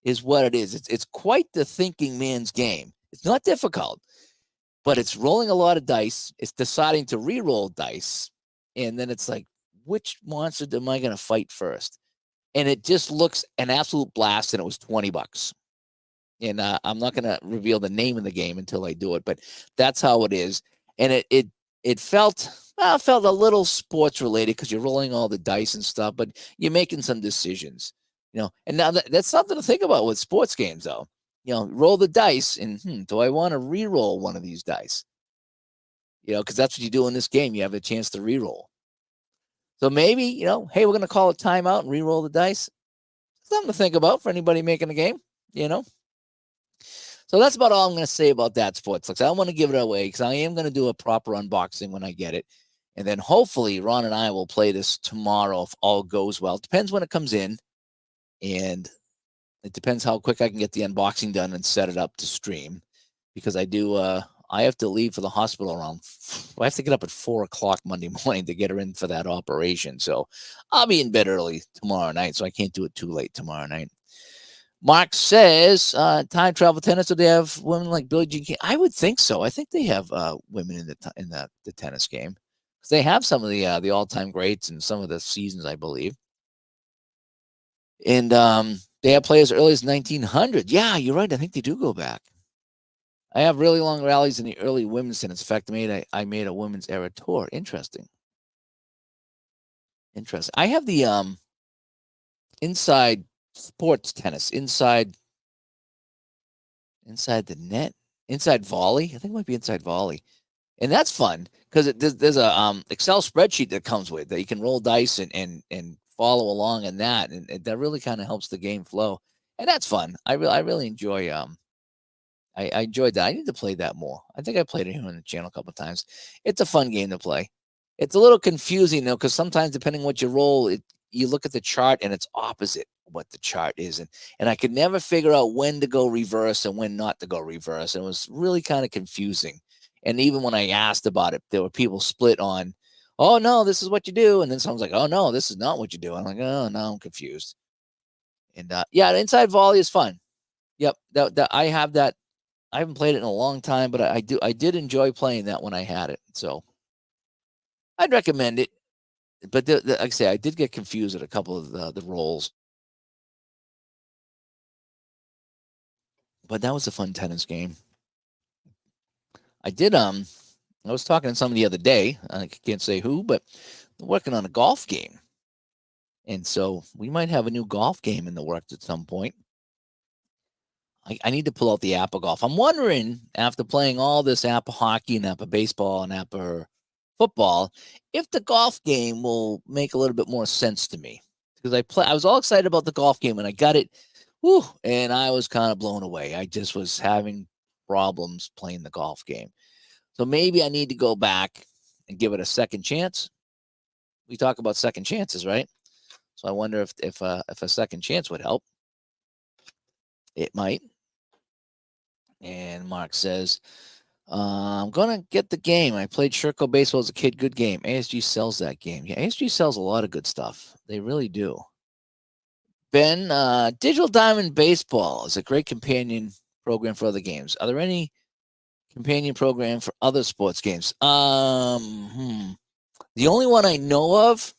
Is what it is. It's quite the thinking man's game. It's not difficult, but it's rolling a lot of dice. It's deciding to re-roll dice, and then it's like, which monster am I going to fight first? And it just looks an absolute blast, and it was $20. And I'm not going to reveal the name of the game until I do it, but that's how it is. And it felt a little sports related because you're rolling all the dice and stuff, but you're making some decisions, And now that's something to think about with sports games, though. Roll the dice, and do I want to re-roll one of these dice? Because that's what you do in this game. You have a chance to re-roll. So maybe, hey, we're going to call a timeout and re-roll the dice. Something to think about for anybody making a game, So that's about all I'm going to say about that, Sports Flicks. I don't want to give it away because I am going to do a proper unboxing when I get it. And then hopefully Ron and I will play this tomorrow if all goes well. It depends when it comes in. And it depends how quick I can get the unboxing done and set it up to stream. Because I have to leave for the hospital I have to get up at 4 o'clock Monday morning to get her in for that operation. So I'll be in bed early tomorrow night, so I can't do it too late tomorrow night. Mark says, time travel tennis, do they have women like Billie Jean King? I would think so. I think they have women in the tennis game. Because they have some of the all-time greats in some of the seasons, I believe. And they have players as early as 1900. Yeah, you're right. I think they do go back. I have really long rallies in the early women's tennis. In fact, I made a women's era tour. Interesting. I have the inside sports tennis, inside the net, inside volley. I think it might be inside volley. And that's fun because there's a Excel spreadsheet that comes with that you can roll dice and follow along in that. And that really kind of helps the game flow. And that's fun. I really enjoy I enjoyed that. I need to play that more. I think I played it here on the channel a couple of times. It's a fun game to play. It's a little confusing, though, because sometimes depending what you roll, you look at the chart and it's opposite what the chart is. And I could never figure out when to go reverse and when not to go reverse. It was really kind of confusing. And even when I asked about it, there were people split on, oh, no, this is what you do. And then someone's like, oh, no, this is not what you do. I'm like, oh, no, I'm confused. And yeah, the inside volley is fun. Yep, I have that. I haven't played it in a long time, but I did enjoy playing that when I had it. So I'd recommend it. But like I say, I did get confused at a couple of the roles. But that was a fun tennis game. I was talking to somebody the other day. I can't say who, but they're working on a golf game. And so we might have a new golf game in the works at some point. I need to pull out the app of golf. I'm wondering, after playing all this app of hockey and app of baseball and app of football, if the golf game will make a little bit more sense to me. Because I was all excited about the golf game and I got it, and I was kind of blown away. I just was having problems playing the golf game. So maybe I need to go back and give it a second chance. We talk about second chances, right? So I wonder if a second chance would help. It might. And Mark says, I'm going to get the game. I played Sherco Baseball as a kid. Good game. ASG sells that game. Yeah, ASG sells a lot of good stuff. They really do. Ben, Digital Diamond Baseball is a great companion program for other games. Are there any companion program for other sports games? The only one I know of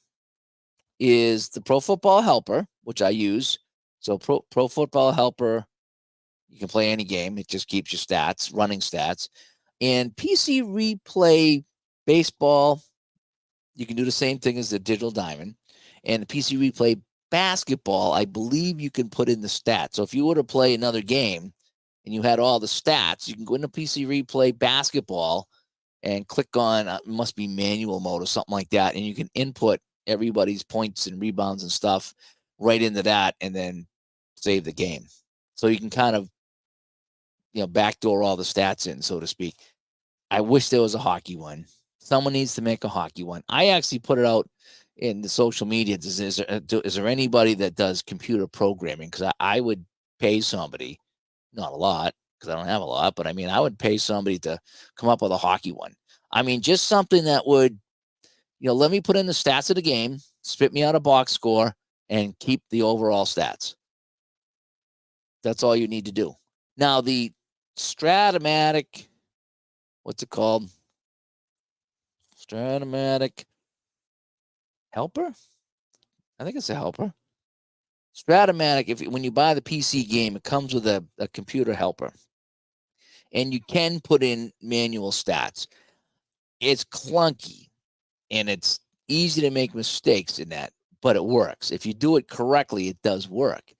is the Pro Football Helper, which I use. So Pro Football Helper, you can play any game. It just keeps your stats, running stats. And PC Replay Baseball, you can do the same thing as the Digital Diamond. And the PC Replay Basketball, I believe you can put in the stats. So if you were to play another game and you had all the stats, you can go into PC Replay Basketball and click on, it must be manual mode or something like that. And you can input everybody's points and rebounds and stuff right into that and then save the game. So you can kind of, backdoor all the stats in, so to speak. I wish there was a hockey one. Someone needs to make a hockey one. I actually put it out in the social media. Is there anybody that does computer programming? Because I would pay somebody, not a lot, because I don't have a lot, but I mean, I would pay somebody to come up with a hockey one. I mean, just something that would, let me put in the stats of the game, spit me out a box score, and keep the overall stats. That's all you need to do. Now, the Stratomatic, what's it called? Stratomatic Helper? I think it's a helper. Stratomatic, when you buy the PC game, it comes with a computer helper. And you can put in manual stats. It's clunky, and it's easy to make mistakes in that, but it works. If you do it correctly, it does work.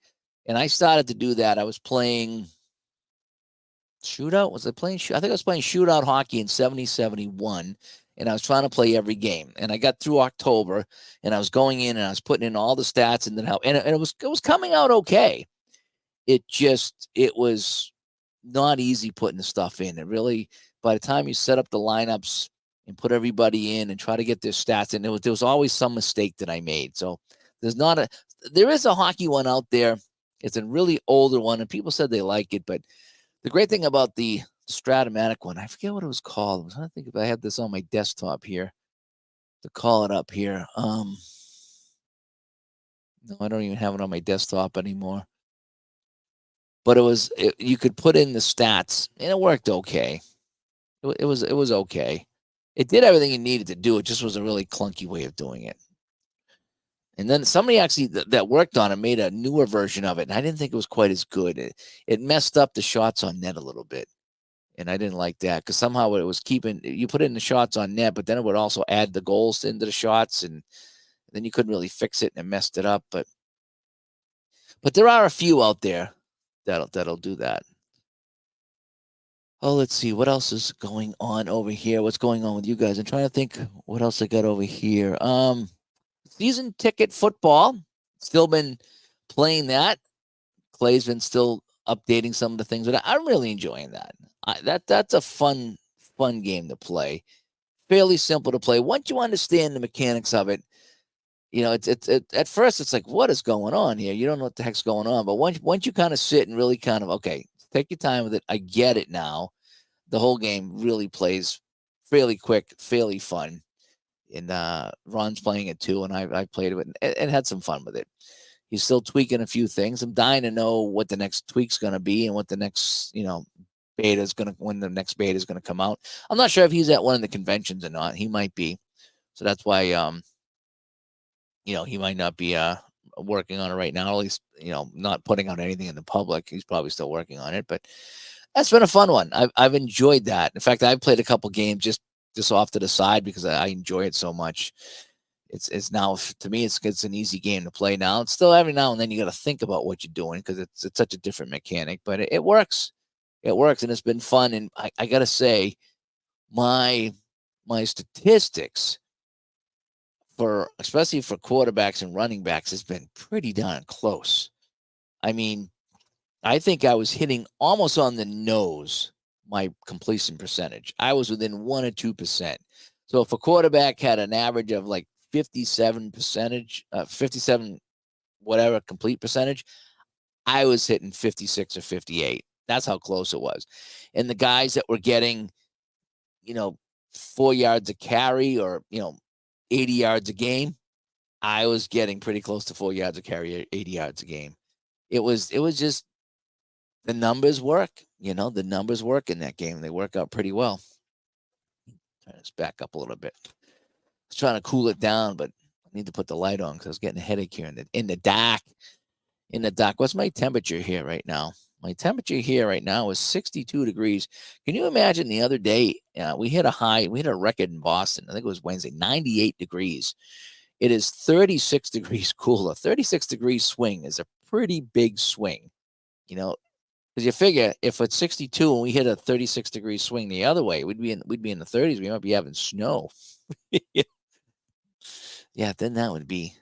And I started to do that. I was playing shootout. I think I was playing shootout hockey in 70-71, and I was trying to play every game. And I got through October, and I was going in and I was putting in all the stats and then it was coming out okay. It was not easy putting the stuff in. It really, by the time you set up the lineups and put everybody in and try to get their stats, and there was always some mistake that I made. So there is a hockey one out there. It's a really older one, and people said they like it, but the great thing about the Stratomatic one, I forget what it was called. I was trying to think if I had this on my desktop here to call it up here. No, I don't even have it on my desktop anymore. But you could put in the stats, and it worked okay. It was okay. It did everything it needed to do. It just was a really clunky way of doing it. And then somebody actually that worked on it made a newer version of it, and I didn't think it was quite as good. It messed up the shots on net a little bit, and I didn't like that because somehow it was you put in the shots on net, but then it would also add the goals into the shots, and then you couldn't really fix it, and it messed it up. But there are a few out there that'll do that. Oh, let's see. What else is going on over here? What's going on with you guys? I'm trying to think what else I got over here. Season ticket football. Still been playing that. Clay's been still updating some of the things, but I'm really enjoying that. That's a fun game to play. Fairly simple to play. Once you understand the mechanics of it, it's at first it's like, what is going on here? You don't know what the heck's going on. But once you kind of sit and really kind of, okay, take your time with it. I get it now. The whole game really plays fairly quick, fairly fun. And Ron's playing it too, and I played it and had some fun with it. He's still tweaking a few things. I'm dying to know what the next tweak's going to be and what the next, beta is going to, when the next beta is going to come out. I'm not sure if he's at one of the conventions or not. He might be. So that's why, he might not be working on it right now, at least, not putting out anything in the public. He's probably still working on it, but that's been a fun one. I've enjoyed that. In fact, I've played a couple games just off to the side because I enjoy it so much. It's now, to me, it's an easy game to play now. It's still every now and then you got to think about what you're doing because it's such a different mechanic, but it works. It works, and it's been fun. And I got to say, my statistics for especially for quarterbacks and running backs has been pretty darn close. I mean, I think I was hitting almost on the nose my completion percentage. I was within 1 or 2%. So if a quarterback had an average of like 57 whatever complete percentage, I was hitting 56 or 58. That's how close it was. And the guys that were getting, 4 yards a carry or, 80 yards a game, I was getting pretty close to 4 yards a carry, 80 yards a game. It was just the numbers work, the numbers work in that game. They work out pretty well. Turn this back up a little bit. I was trying to cool it down, but I need to put the light on because I was getting a headache here in the dark. In the dark. What's my temperature here right now? My temperature here right now is 62 degrees. Can you imagine the other day? We hit a record in Boston. I think it was Wednesday, 98 degrees. It is 36 degrees cooler. 36 degrees swing is a pretty big swing, because you figure if it's 62 and we hit a 36 degree swing the other way, we'd be in the 30s. We might be having snow. Yeah, then that would be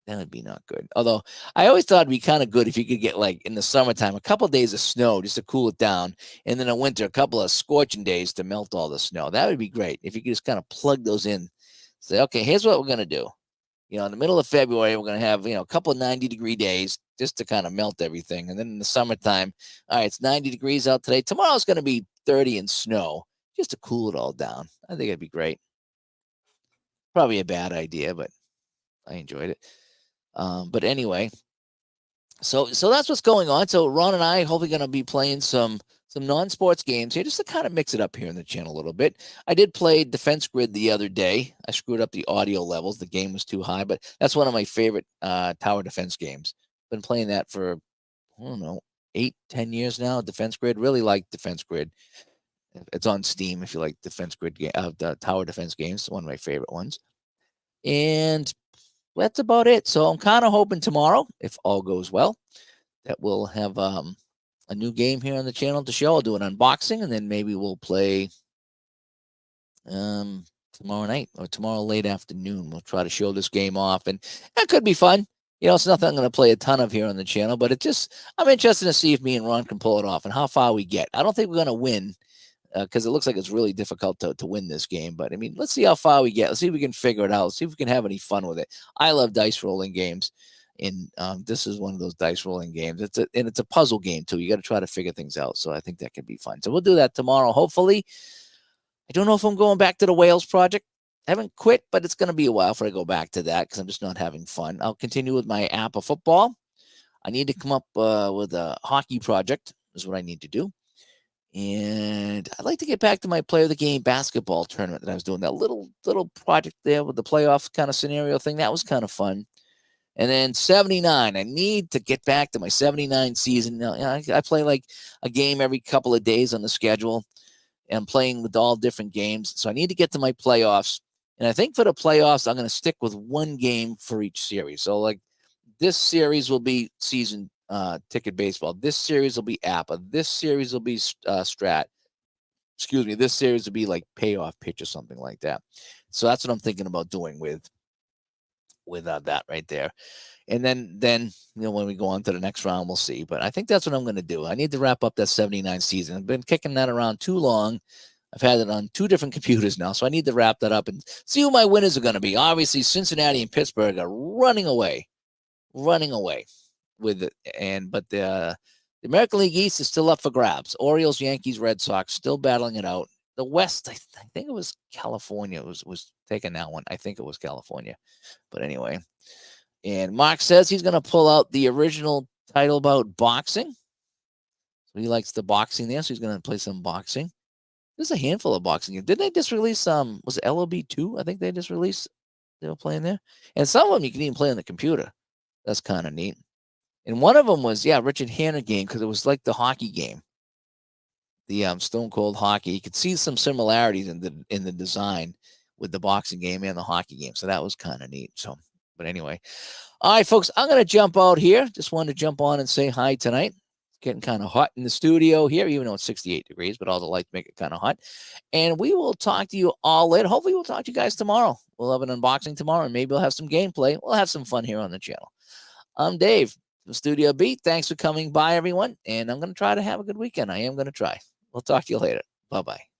not good. Although I always thought it'd be kind of good if you could get, like, in the summertime, a couple of days of snow just to cool it down, and then in winter, a couple of scorching days to melt all the snow. That would be great if you could just kind of plug those in. Say, okay, here's what we're gonna do. In the middle of February, we're gonna have a couple of 90-degree days just to kind of melt everything, and then in the summertime, all right, it's 90 degrees out today. Tomorrow's gonna be 30 and snow, just to cool it all down. I think it'd be great. Probably a bad idea, but I enjoyed it. But anyway, so that's what's going on. So Ron and I hopefully going to be playing some non-sports games here just to kind of mix it up here in the channel a little bit. I did play Defense Grid the other day. I screwed up the audio levels. The game was too high, but that's one of my favorite tower defense games. Been playing that for, I don't know, 8-10 years now. Defense Grid. Really like Defense Grid. It's on Steam if you like Defense Grid, the tower defense games. One of my favorite ones. And that's about it. So I'm kind of hoping tomorrow, if all goes well, that we'll have a new game here on the channel to show. I'll do an unboxing, and then maybe we'll play tomorrow night or tomorrow late afternoon. We'll try to show this game off, and that could be fun. It's nothing I'm going to play a ton of here on the channel, but I'm interested to see if me and Ron can pull it off and how far we get. I don't think we're going to win, because it looks like it's really difficult to win this game. But, I mean, let's see how far we get. Let's see if we can figure it out. Let's see if we can have any fun with it. I love dice rolling games, and this is one of those dice rolling games. It's a puzzle game, too. You got to try to figure things out, so I think that could be fun. So we'll do that tomorrow, hopefully. I don't know if I'm going back to the Wales project. I haven't quit, but it's going to be a while before I go back to that because I'm just not having fun. I'll continue with my app of football. I need to come up with a hockey project is what I need to do. And I'd like to get back to my player of the game basketball tournament that I was doing. That little project there with the playoff kind of scenario thing. That was kind of fun. And then 79. I need to get back to my 79 season. Now, I play like a game every couple of days on the schedule. And I'm playing with all different games. So I need to get to my playoffs. And I think for the playoffs, I'm going to stick with one game for each series. So, like, this series will be season ticket baseball. This series will be APA. This series will be Strat. Excuse me. This series will be like payoff pitch or something like that. So that's what I'm thinking about doing with that right there. And then when we go on to the next round, we'll see. But I think that's what I'm going to do. I need to wrap up that 79 season. I've been kicking that around too long. I've had it on 2 different computers now, so I need to wrap that up and see who my winners are going to be. Obviously, Cincinnati and Pittsburgh are running away with it. But the American League East is still up for grabs. Orioles, Yankees, Red Sox still battling it out. The West, I think it was California was taking that one. I think it was California. But anyway, and Mark says he's going to pull out the original title about boxing. So he likes the boxing there, so he's going to play some boxing. There's a handful of boxing games. Didn't they just release was it LOB 2? I think they just released. They were playing there. And some of them you can even play on the computer. That's kind of neat. And one of them was, Richard Hanna game, because it was like the hockey game. The Stone Cold Hockey. You could see some similarities in the design with the boxing game and the hockey game. So that was kind of neat. So, but anyway, all right, folks, I'm going to jump out here. Just wanted to jump on and say hi tonight. It's getting kind of hot in the studio here, even though it's 68 degrees, but also like to make it kind of hot. And we will talk to you all later. Hopefully we'll talk to you guys tomorrow. We'll have an unboxing tomorrow, and maybe we'll have some gameplay. We'll have some fun here on the channel. I'm Dave from Studio Beat. Thanks for coming by, everyone. And I'm going to try to have a good weekend. I am going to try. We'll talk to you later. Bye-bye.